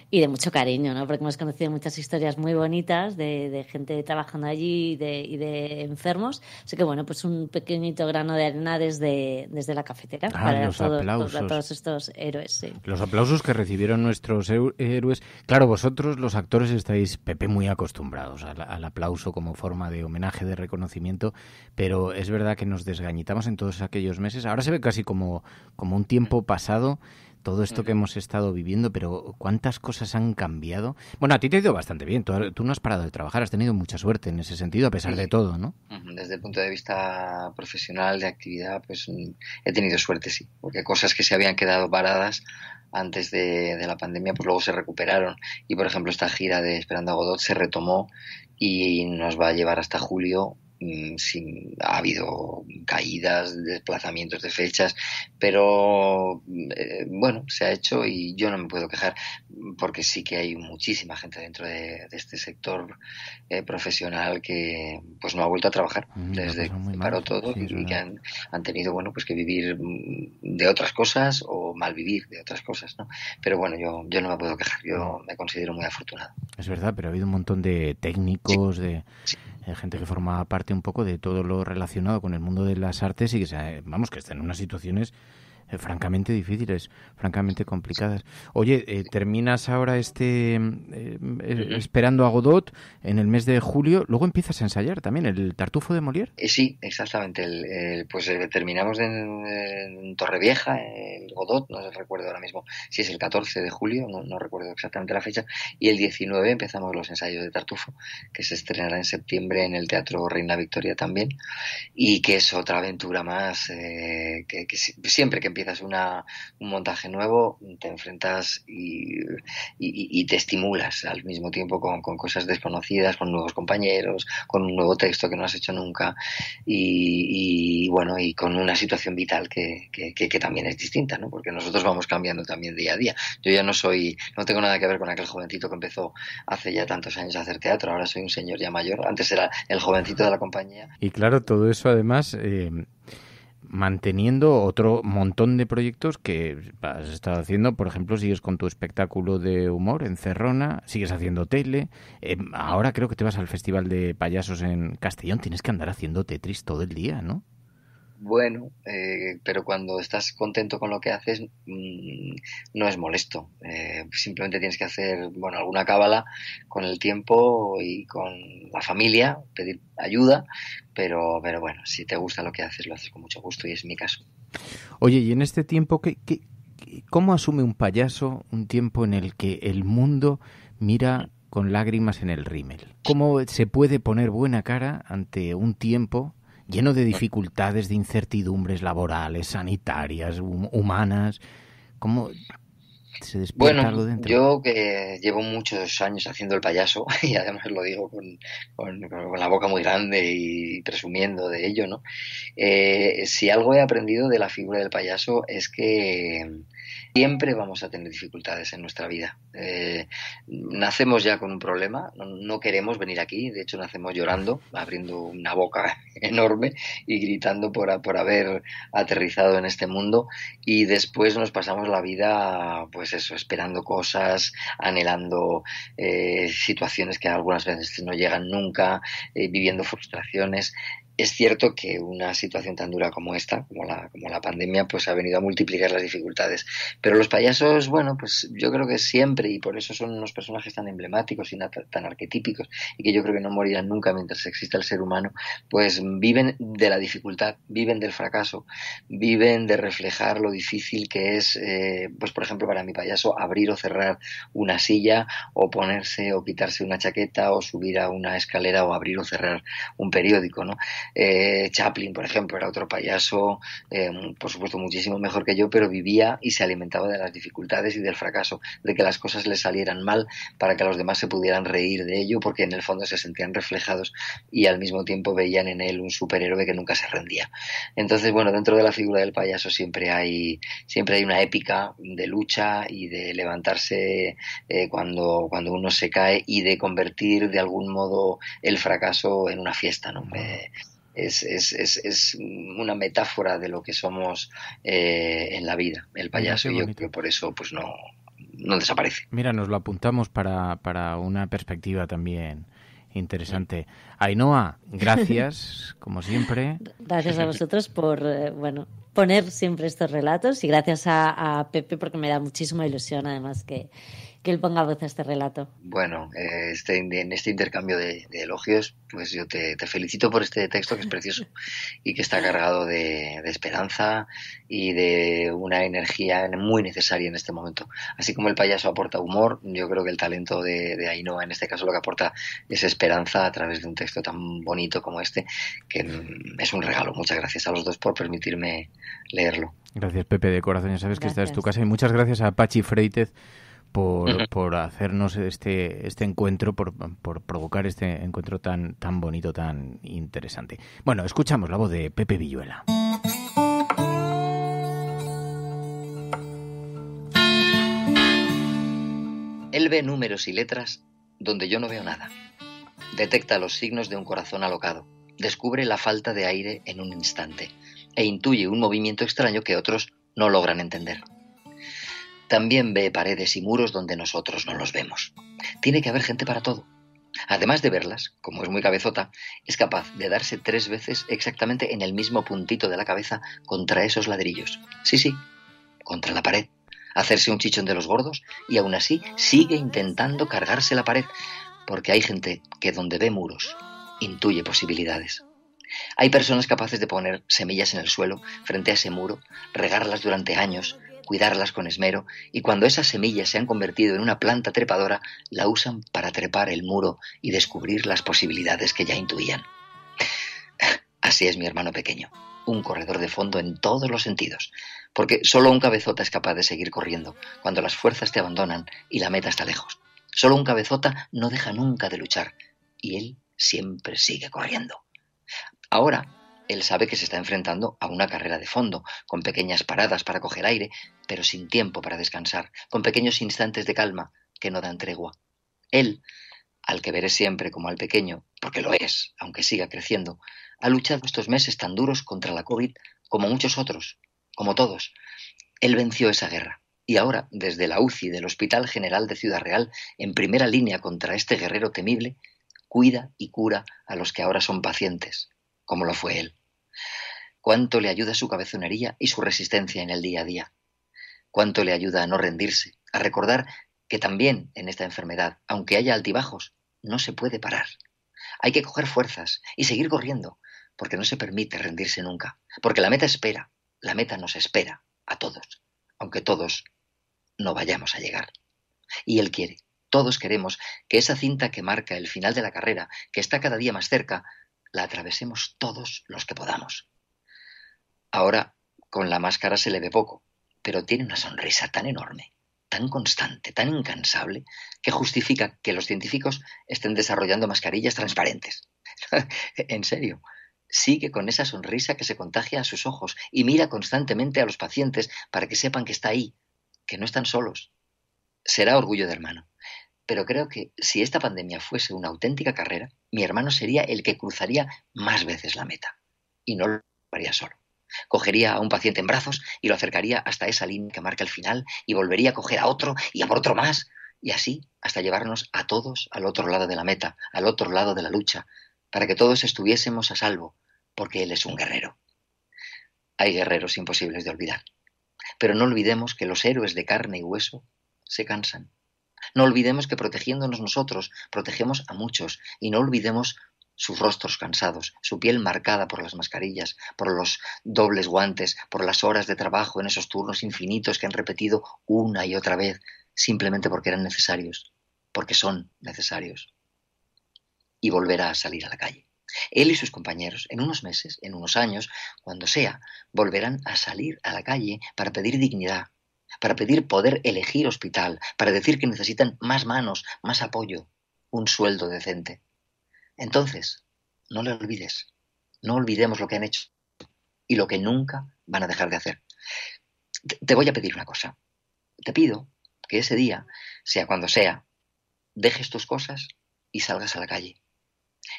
y de mucho cariño, ¿no? Porque hemos conocido muchas historias muy bonitas de gente trabajando allí y de enfermos. Así que, pues un pequeñito grano de arena desde la cafetera para todos estos héroes. Sí. Los aplausos que recibieron nuestros héroes. Claro, vosotros, los actores, estáis, Pepe, muy acostumbrados al aplauso como forma de homenaje, de reconocimiento, pero es verdad que nos desgañitamos en todos aquellos meses. Ahora se ve casi como un tiempo pasado todo esto que hemos estado viviendo, pero ¿cuántas cosas han cambiado? Bueno, a ti te ha ido bastante bien, tú no has parado de trabajar, has tenido mucha suerte en ese sentido, a pesar de todo, ¿no? Desde el punto de vista profesional, de actividad, pues he tenido suerte, sí, porque cosas que se habían quedado paradas antes de la pandemia, pues luego se recuperaron. Y, por ejemplo, esta gira de Esperando a Godot se retomó y nos va a llevar hasta julio. Ha habido caídas, desplazamientos de fechas, pero se ha hecho y yo no me puedo quejar, porque sí que hay muchísima gente dentro de este sector profesional que pues no ha vuelto a trabajar desde que paró todo, y que han tenido que vivir de otras cosas o malvivir de otras cosas, ¿no? Pero yo no me puedo quejar, yo me considero muy afortunado. Es verdad, pero ha habido un montón de técnicos, de gente que forma parte un poco de todo lo relacionado con el mundo de las artes y que están en unas situaciones francamente difíciles, francamente complicadas. Oye, terminas ahora Esperando a Godot en el mes de julio, luego empiezas a ensayar también el Tartufo de Molière. Sí, exactamente. Terminamos en Torrevieja, el Godot, no recuerdo ahora mismo si es el 14 de julio, no recuerdo exactamente la fecha, y el 19 empezamos los ensayos de Tartufo, que se estrenará en septiembre en el Teatro Reina Victoria también, y que es otra aventura más que siempre que empiezas un montaje nuevo te enfrentas y te estimulas al mismo tiempo con cosas desconocidas, con nuevos compañeros, con un nuevo texto que no has hecho nunca y con una situación vital que también es distinta, ¿no? Porque nosotros vamos cambiando también día a día. Yo ya no tengo nada que ver con aquel jovencito que empezó hace ya tantos años a hacer teatro, ahora soy un señor ya mayor, antes era el jovencito de la compañía. Y claro, todo eso además manteniendo otro montón de proyectos que has estado haciendo. Por ejemplo, sigues con tu espectáculo de humor en Cerrona, sigues haciendo tele, ahora creo que te vas al Festival de Payasos en Castellón, tienes que andar haciendo Tetris todo el día, ¿no? Bueno, pero cuando estás contento con lo que haces no es molesto, simplemente tienes que hacer alguna cábala con el tiempo y con la familia, pedir ayuda, pero si te gusta lo que haces, lo haces con mucho gusto y es mi caso. Oye, y en este tiempo, ¿cómo asume un payaso un tiempo en el que el mundo mira con lágrimas en el rímel? ¿Cómo se puede poner buena cara ante un tiempo lleno de dificultades, de incertidumbres laborales, sanitarias, humanas? ¿Cómo se despierta algo dentro? Yo que llevo muchos años haciendo el payaso, y además lo digo con la boca muy grande y presumiendo de ello, ¿no? Si algo he aprendido de la figura del payaso es que Siempre vamos a tener dificultades en nuestra vida. Nacemos ya con un problema, no queremos venir aquí, de hecho nacemos llorando, abriendo una boca enorme y gritando por haber aterrizado en este mundo, y después nos pasamos la vida, pues eso, esperando cosas, anhelando situaciones que algunas veces no llegan nunca, viviendo frustraciones. Es cierto que una situación tan dura como esta, como la pandemia, pues ha venido a multiplicar las dificultades. Pero los payasos, bueno, pues yo creo que siempre, y por eso son unos personajes tan emblemáticos y tan arquetípicos, y que yo creo que no morirán nunca mientras exista el ser humano, pues viven de la dificultad, viven del fracaso, viven de reflejar lo difícil que es, pues por ejemplo para mi payaso, abrir o cerrar una silla, o ponerse o quitarse una chaqueta, o subir a una escalera, o abrir o cerrar un periódico, ¿no? Chaplin, por ejemplo, era otro payaso, por supuesto muchísimo mejor que yo, pero vivía y se alimentaba de las dificultades y del fracaso, de que las cosas le salieran mal para que los demás se pudieran reír de ello, porque en el fondo se sentían reflejados y al mismo tiempo veían en él un superhéroe que nunca se rendía. Entonces, bueno, dentro de la figura del payaso siempre hay una épica de lucha y de levantarse cuando uno se cae, y de convertir de algún modo el fracaso en una fiesta, ¿no? Es una metáfora de lo que somos en la vida, el payaso, y yo creo que por eso pues no desaparece. Mira, nos lo apuntamos para una perspectiva también interesante. Ainhoa, gracias, como siempre. Gracias a vosotros por poner siempre estos relatos, y gracias a Pepe, porque me da muchísima ilusión además que él ponga voz a este relato. Bueno, en este intercambio de elogios, pues yo te felicito por este texto, que es precioso y que está cargado de esperanza y de una energía muy necesaria en este momento. Así como el payaso aporta humor, yo creo que el talento de Ainhoa en este caso lo que aporta es esperanza a través de un texto tan bonito como este, que es un regalo. Muchas gracias a los dos por permitirme leerlo. Gracias, Pepe, de corazón. Ya sabes que esta es tu casa, y muchas gracias a Pachi Freitez por hacernos este encuentro, por provocar este encuentro tan bonito, tan interesante. Bueno, escuchamos la voz de Pepe Villuela. Él ve números y letras donde yo no veo nada. Detecta los signos de un corazón alocado. Descubre la falta de aire en un instante e intuye un movimiento extraño que otros no logran entender. También ve paredes y muros donde nosotros no los vemos. Tiene que haber gente para todo. Además de verlas, como es muy cabezota, es capaz de darse 3 veces exactamente en el mismo puntito de la cabeza contra esos ladrillos. Sí, contra la pared. Hacerse un chichón de los gordos y aún así sigue intentando cargarse la pared, porque hay gente que donde ve muros intuye posibilidades. Hay personas capaces de poner semillas en el suelo frente a ese muro, regarlas durante años, cuidarlas con esmero, y cuando esas semillas se han convertido en una planta trepadora, la usan para trepar el muro y descubrir las posibilidades que ya intuían. Así es mi hermano pequeño, un corredor de fondo en todos los sentidos, porque solo un cabezota es capaz de seguir corriendo cuando las fuerzas te abandonan y la meta está lejos. Solo un cabezota no deja nunca de luchar, y él siempre sigue corriendo. Ahora, él sabe que se está enfrentando a una carrera de fondo, con pequeñas paradas para coger aire, pero sin tiempo para descansar, con pequeños instantes de calma que no dan tregua. Él, al que veré siempre como al pequeño, porque lo es, aunque siga creciendo, ha luchado estos meses tan duros contra la COVID como muchos otros, como todos. Él venció esa guerra, y ahora, desde la UCI del Hospital General de Ciudad Real, en primera línea contra este guerrero temible, cuida y cura a los que ahora son pacientes, como lo fue él. Cuánto le ayuda su cabezonería y su resistencia en el día a día. Cuánto le ayuda a no rendirse, a recordar que también en esta enfermedad, aunque haya altibajos, no se puede parar. Hay que coger fuerzas y seguir corriendo, porque no se permite rendirse nunca, porque la meta espera, la meta nos espera a todos, aunque todos no vayamos a llegar. Y él quiere, todos queremos que esa cinta que marca el final de la carrera, que está cada día más cerca, la atravesemos todos los que podamos. Ahora, con la máscara se le ve poco, pero tiene una sonrisa tan enorme, tan constante, tan incansable, que justifica que los científicos estén desarrollando mascarillas transparentes. En serio, sigue con esa sonrisa que se contagia a sus ojos y mira constantemente a los pacientes para que sepan que está ahí, que no están solos. Será orgullo de hermano. Pero creo que si esta pandemia fuese una auténtica carrera, mi hermano sería el que cruzaría más veces la meta. Y no lo haría solo. Cogería a un paciente en brazos y lo acercaría hasta esa línea que marca el final y volvería a coger a otro y a por otro más. Y así hasta llevarnos a todos al otro lado de la meta, al otro lado de la lucha, para que todos estuviésemos a salvo, porque él es un guerrero. Hay guerreros imposibles de olvidar. Pero no olvidemos que los héroes de carne y hueso se cansan. No olvidemos que protegiéndonos nosotros, protegemos a muchos, y no olvidemos sus rostros cansados, su piel marcada por las mascarillas, por los dobles guantes, por las horas de trabajo en esos turnos infinitos que han repetido una y otra vez, simplemente porque eran necesarios, porque son necesarios. Y volverá a salir a la calle. Él y sus compañeros, en unos meses, en unos años, cuando sea, volverán a salir a la calle para pedir dignidad, para pedir poder elegir hospital, para decir que necesitan más manos, más apoyo, un sueldo decente. Entonces, no le olvides, no olvidemos lo que han hecho y lo que nunca van a dejar de hacer. Te voy a pedir una cosa. Te pido que ese día, sea cuando sea, dejes tus cosas y salgas a la calle.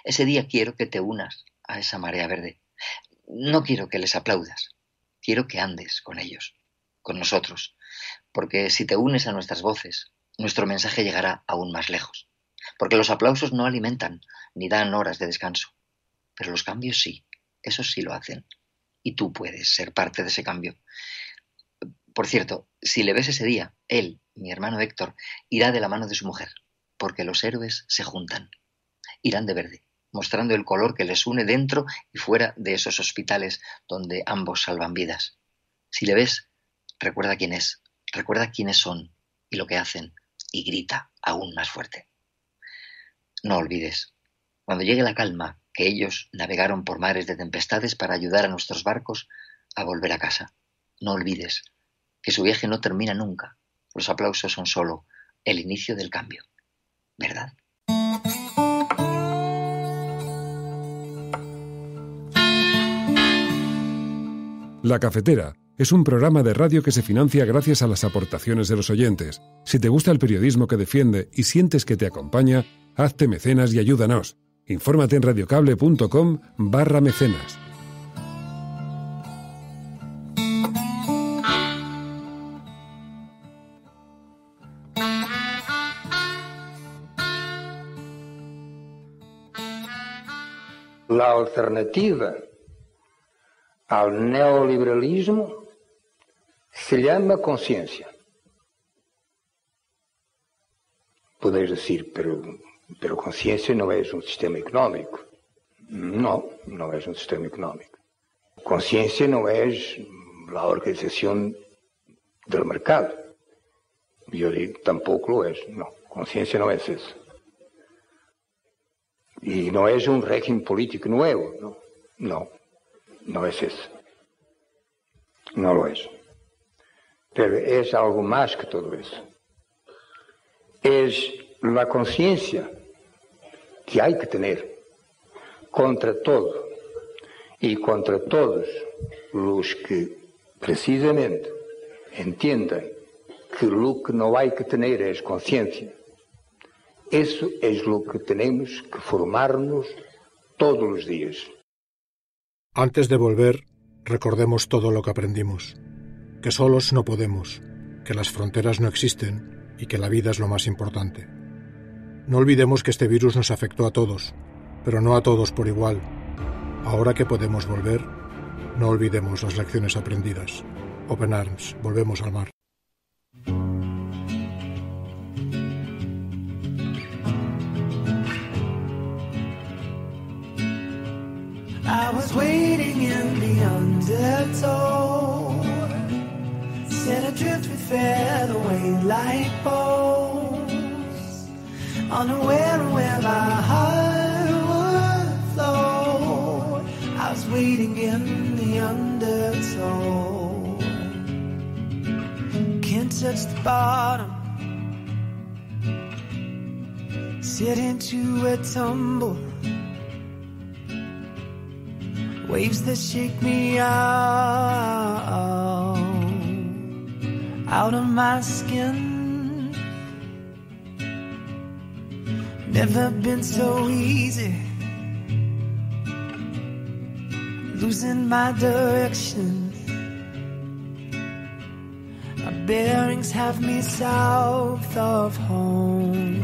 Ese día quiero que te unas a esa marea verde. No quiero que les aplaudas, quiero que andes con ellos, con nosotros, porque si te unes a nuestras voces, nuestro mensaje llegará aún más lejos. Porque los aplausos no alimentan ni dan horas de descanso, pero los cambios sí, esos sí lo hacen. Y tú puedes ser parte de ese cambio. Por cierto, si le ves ese día, él, mi hermano Héctor, irá de la mano de su mujer, porque los héroes se juntan. Irán de verde, mostrando el color que les une dentro y fuera de esos hospitales donde ambos salvan vidas. Si le ves, recuerda quién es, recuerda quiénes son y lo que hacen, y grita aún más fuerte. No olvides, cuando llegue la calma, que ellos navegaron por mares de tempestades para ayudar a nuestros barcos a volver a casa. No olvides que su viaje no termina nunca. Los aplausos son solo el inicio del cambio. ¿Verdad? La Cafetera es un programa de radio que se financia gracias a las aportaciones de los oyentes. Si te gusta el periodismo que defiende y sientes que te acompaña, hazte mecenas y ayúdanos. Infórmate en radiocable.com/mecenas. La alternativa al neoliberalismo se llama conciencia. Podéis decir, pero conciencia no es un sistema económico. No, no es un sistema económico. Conciencia no es la organización del mercado. Yo digo, tampoco lo es. No, conciencia no es eso. Y no es un régimen político nuevo. No, no es eso. No lo es. Pero es algo más que todo eso. Es la conciencia que hay que tener contra todo y contra todos los que precisamente entiendan que lo que no hay que tener es conciencia. Eso es lo que tenemos que formarnos todos los días. Antes de volver, recordemos todo lo que aprendimos. Que solos no podemos, que las fronteras no existen y que la vida es lo más importante. No olvidemos que este virus nos afectó a todos, pero no a todos por igual. Ahora que podemos volver, no olvidemos las lecciones aprendidas. Open Arms, volvemos al mar. I was waiting in the undertow, set adrift with featherweight like bows, unaware of where my heart would flow. I was waiting in the undertow, can't touch the bottom, sit into a tumble. Waves that shake me out. out of my skin. Never been so easy, losing my direction. My bearings have me south of home.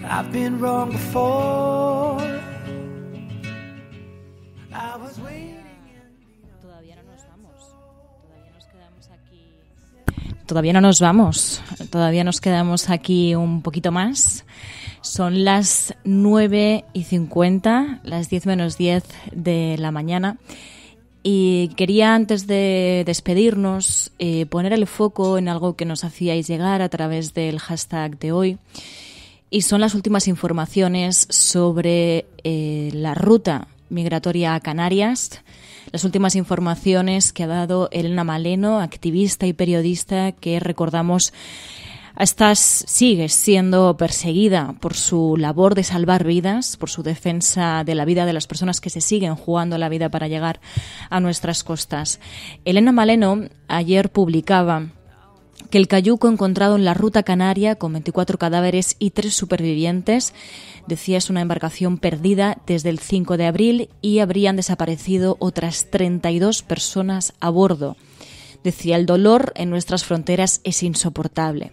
I've been wrong before. I was waiting. Todavía no nos vamos, todavía nos quedamos aquí un poquito más. Son las 9:50, las 10 menos 10 de la mañana. Y quería, antes de despedirnos, poner el foco en algo que nos hacíais llegar a través del hashtag de hoy. Y son las últimas informaciones sobre la ruta migratoria a Canarias. Las últimas informaciones que ha dado Elena Maleno, activista y periodista que, recordamos, sigue siendo perseguida por su labor de salvar vidas, por su defensa de la vida de las personas que se siguen jugando la vida para llegar a nuestras costas. Elena Maleno ayer publicaba que el cayuco encontrado en la ruta canaria con 24 cadáveres y 3 supervivientes, decía, es una embarcación perdida desde el 5 de abril y habrían desaparecido otras 32 personas a bordo. Decía, el dolor en nuestras fronteras es insoportable.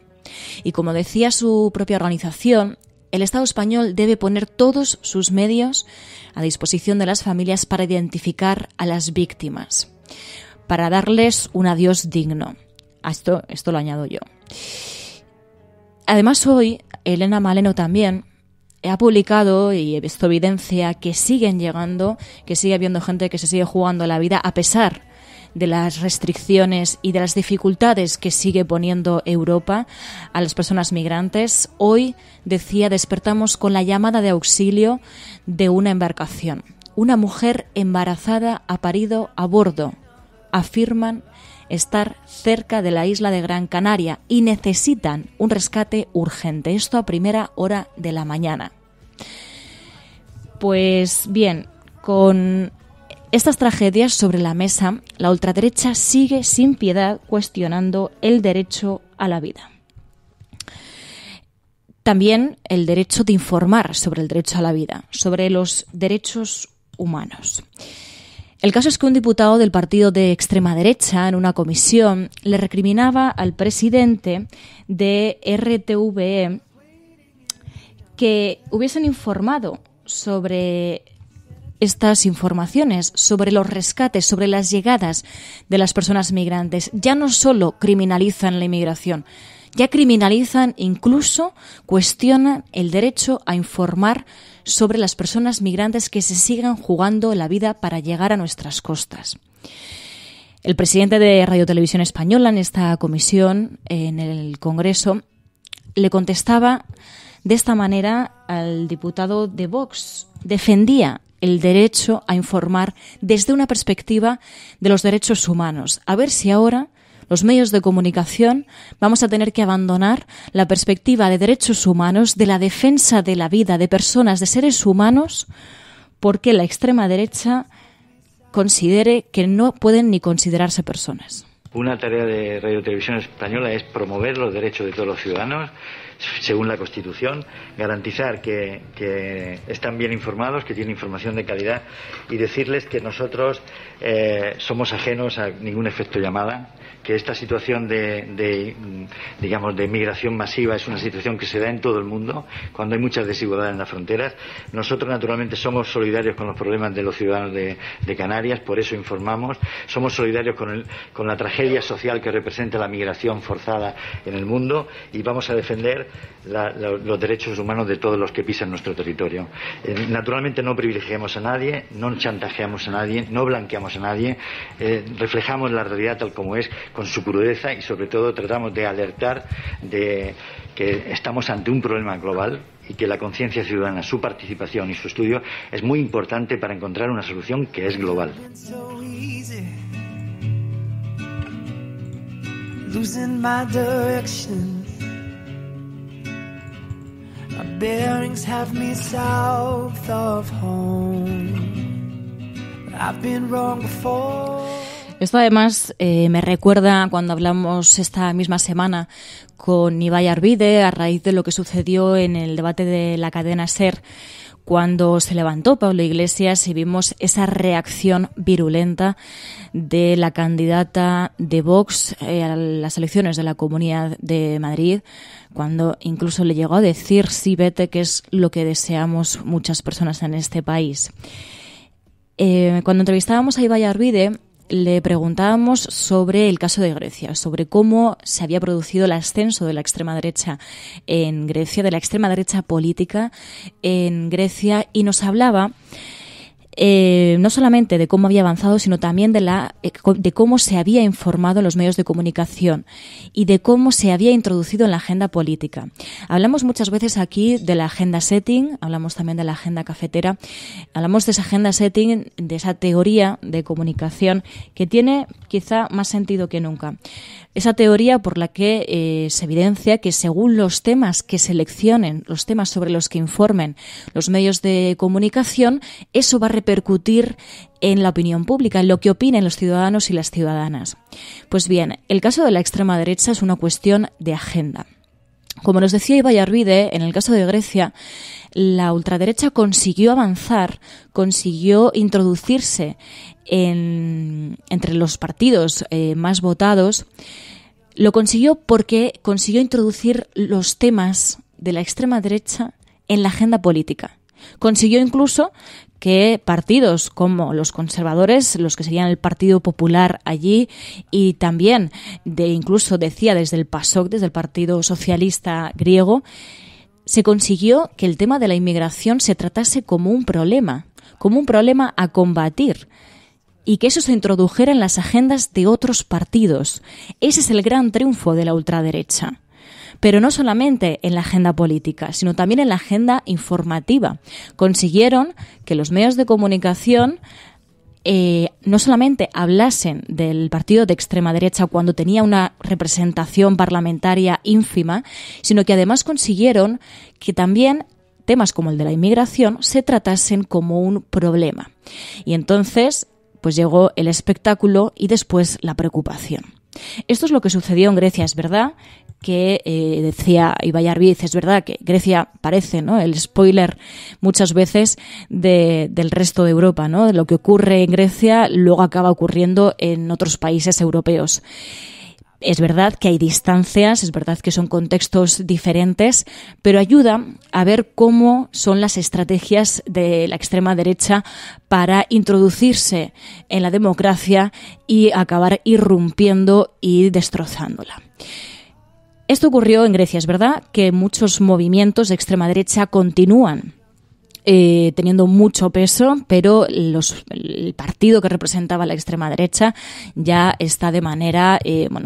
Y como decía su propia organización, el Estado español debe poner todos sus medios a disposición de las familias para identificar a las víctimas, para darles un adiós digno. Esto lo añado yo. Además, hoy Elena Maleno también ha publicado, y esto evidencia que siguen llegando, que sigue habiendo gente que se sigue jugando la vida a pesar de las restricciones y de las dificultades que sigue poniendo Europa a las personas migrantes. Hoy, decía, despertamos con la llamada de auxilio de una embarcación. Una mujer embarazada ha parido a bordo. Afirman estar cerca de la isla de Gran Canaria y necesitan un rescate urgente. Esto a primera hora de la mañana. Pues bien, con estas tragedias sobre la mesa, la ultraderecha sigue sin piedad cuestionando el derecho a la vida. También el derecho de informar sobre el derecho a la vida, sobre los derechos humanos. El caso es que un diputado del partido de extrema derecha en una comisión le recriminaba al presidente de RTVE que hubiesen informado sobre estas informaciones, sobre los rescates, sobre las llegadas de las personas migrantes. Ya no solo criminalizan la inmigración, ya criminalizan, incluso cuestionan el derecho a informar sobre las personas migrantes que se sigan jugando la vida para llegar a nuestras costas. El presidente de Radio Televisión Española en esta comisión, en el Congreso, le contestaba de esta manera al diputado de Vox. Defendía el derecho a informar desde una perspectiva de los derechos humanos. A ver si ahora los medios de comunicación vamos a tener que abandonar la perspectiva de derechos humanos, de la defensa de la vida de personas, de seres humanos, porque la extrema derecha considere que no pueden ni considerarse personas. Una tarea de Radio Televisión Española es promover los derechos de todos los ciudadanos, según la Constitución, garantizar que están bien informados, que tienen información de calidad y decirles que nosotros somos ajenos a ningún efecto llamada, que esta situación de migración masiva es una situación que se da en todo el mundo, cuando hay muchas desigualdades en las fronteras. Nosotros, naturalmente, somos solidarios con los problemas de los ciudadanos de Canarias, por eso informamos. Somos solidarios con la tragedia social que representa la migración forzada en el mundo y vamos a defender los derechos humanos de todos los que pisan nuestro territorio. Naturalmente no privilegiamos a nadie, no chantajeamos a nadie, no blanqueamos a nadie, reflejamos la realidad tal como es, con su crudeza, y sobre todo tratamos de alertar de que estamos ante un problema global y que la conciencia ciudadana, su participación y su estudio es muy importante para encontrar una solución que es global. Losing my direction, my bearings have me south of home. I've been wrong before. Esto además me recuerda cuando hablamos esta misma semana con Ibai Arvide a raíz de lo que sucedió en el debate de la cadena SER, cuando se levantó Pablo Iglesias y vimos esa reacción virulenta de la candidata de Vox a las elecciones de la Comunidad de Madrid, cuando incluso le llegó a decir sí, vete, que es lo que deseamos muchas personas en este país. Cuando entrevistábamos a Ibai Arvide, le preguntábamos sobre el caso de Grecia, sobre cómo se había producido el ascenso de la extrema derecha en Grecia, de la extrema derecha política en Grecia, y nos hablaba no solamente de cómo había avanzado, sino también de cómo se había informado en los medios de comunicación y de cómo se había introducido en la agenda política. Hablamos muchas veces aquí de la agenda setting, hablamos también de la agenda cafetera, hablamos de esa agenda setting, de esa teoría de comunicación que tiene quizá más sentido que nunca. Esa teoría por la que se evidencia que según los temas que seleccionen, los temas sobre los que informen los medios de comunicación, eso va a repercutir en la opinión pública, en lo que opinen los ciudadanos y las ciudadanas. Pues bien, el caso de la extrema derecha es una cuestión de agenda. Como nos decía Ibai Arvide, en el caso de Grecia, la ultraderecha consiguió avanzar, consiguió introducirse entre los partidos más votados. Lo consiguió porque consiguió introducir los temas de la extrema derecha en la agenda política. Consiguió incluso que partidos como los conservadores, los que serían el Partido Popular allí, y también incluso decía desde el PASOK, desde el Partido Socialista griego, se consiguió que el tema de la inmigración se tratase como un problema a combatir, y que eso se introdujera en las agendas de otros partidos. Ese es el gran triunfo de la ultraderecha. Pero no solamente en la agenda política, sino también en la agenda informativa. Consiguieron que los medios de comunicación no solamente hablasen del partido de extrema derecha cuando tenía una representación parlamentaria ínfima, sino que además consiguieron que también temas como el de la inmigración se tratasen como un problema. Y entonces pues llegó el espectáculo y después la preocupación. Esto es lo que sucedió en Grecia, es verdad que decía Ibai Arvide, es verdad que Grecia parece, ¿no?, el spoiler muchas veces del resto de Europa, ¿no? De lo que ocurre en Grecia luego acaba ocurriendo en otros países europeos. Es verdad que hay distancias, es verdad que son contextos diferentes, pero ayuda a ver cómo son las estrategias de la extrema derecha para introducirse en la democracia y acabar irrumpiendo y destrozándola. Esto ocurrió en Grecia, es verdad que muchos movimientos de extrema derecha continúan teniendo mucho peso, pero el partido que representaba la extrema derecha ya está de manera,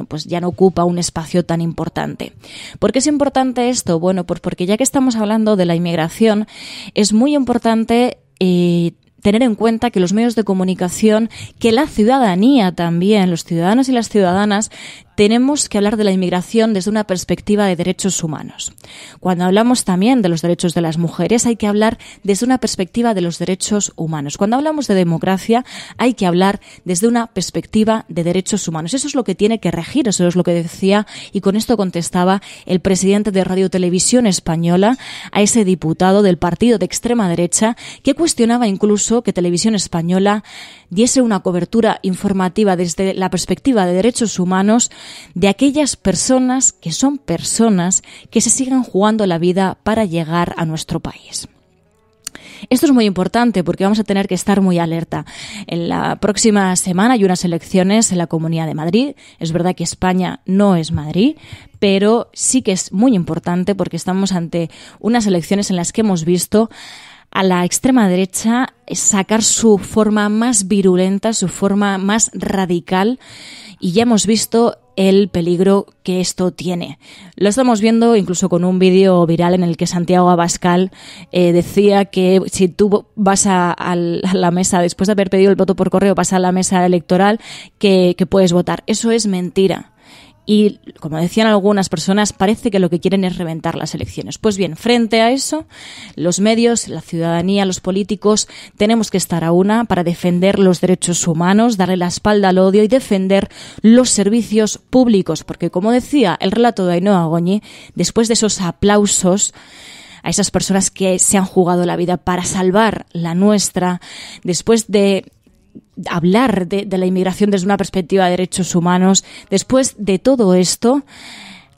pues ya no ocupa un espacio tan importante. ¿Por qué es importante esto? Bueno, pues porque ya que estamos hablando de la inmigración, es muy importante tener en cuenta que los medios de comunicación, que la ciudadanía también, los ciudadanos y las ciudadanas, tenemos que hablar de la inmigración desde una perspectiva de derechos humanos. Cuando hablamos también de los derechos de las mujeres, hay que hablar desde una perspectiva de los derechos humanos. Cuando hablamos de democracia, hay que hablar desde una perspectiva de derechos humanos. Eso es lo que tiene que regir, eso es lo que decía, y con esto contestaba el presidente de Radio Televisión Española a ese diputado del partido de extrema derecha que cuestionaba incluso que Televisión Española diese una cobertura informativa desde la perspectiva de derechos humanos de aquellas personas que son personas que se siguen jugando la vida para llegar a nuestro país. Esto es muy importante porque vamos a tener que estar muy alerta. En la próxima semana hay unas elecciones en la Comunidad de Madrid. Es verdad que España no es Madrid, pero sí que es muy importante porque estamos ante unas elecciones en las que hemos visto a la extrema derecha sacar su forma más virulenta, su forma más radical, y ya hemos visto el peligro que esto tiene. Lo estamos viendo incluso con un vídeo viral en el que Santiago Abascal decía que si tú vas a la mesa, después de haber pedido el voto por correo, vas a la mesa electoral, que puedes votar. Eso es mentira. Y, como decían algunas personas, parece que lo que quieren es reventar las elecciones. Pues bien, frente a eso, los medios, la ciudadanía, los políticos, tenemos que estar a una para defender los derechos humanos, darle la espalda al odio y defender los servicios públicos. Porque, como decía el relato de Ainhoa Goñi, después de esos aplausos a esas personas que se han jugado la vida para salvar la nuestra, después de hablar de la inmigración desde una perspectiva de derechos humanos, después de todo esto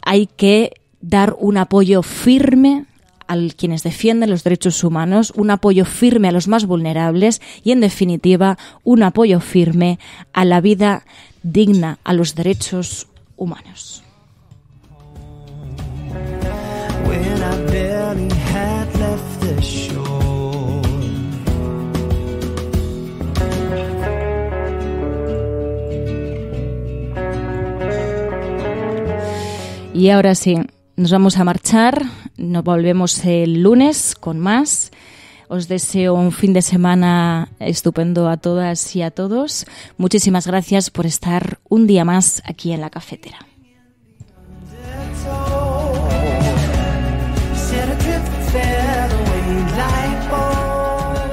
hay que dar un apoyo firme a quienes defienden los derechos humanos, un apoyo firme a los más vulnerables y, en definitiva, un apoyo firme a la vida digna, a los derechos humanos. Y ahora sí, nos vamos a marchar, nos volvemos el lunes con más. Os deseo un fin de semana estupendo a todas y a todos. Muchísimas gracias por estar un día más aquí en La Cafetera.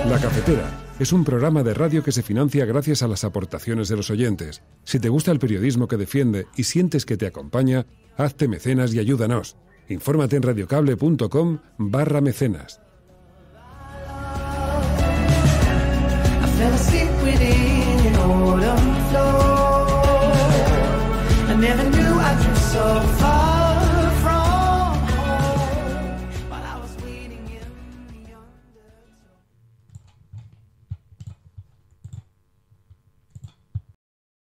La Cafetera es un programa de radio que se financia gracias a las aportaciones de los oyentes. Si te gusta el periodismo que defiende y sientes que te acompaña, hazte mecenas y ayúdanos. Infórmate en radiocable.com/mecenas.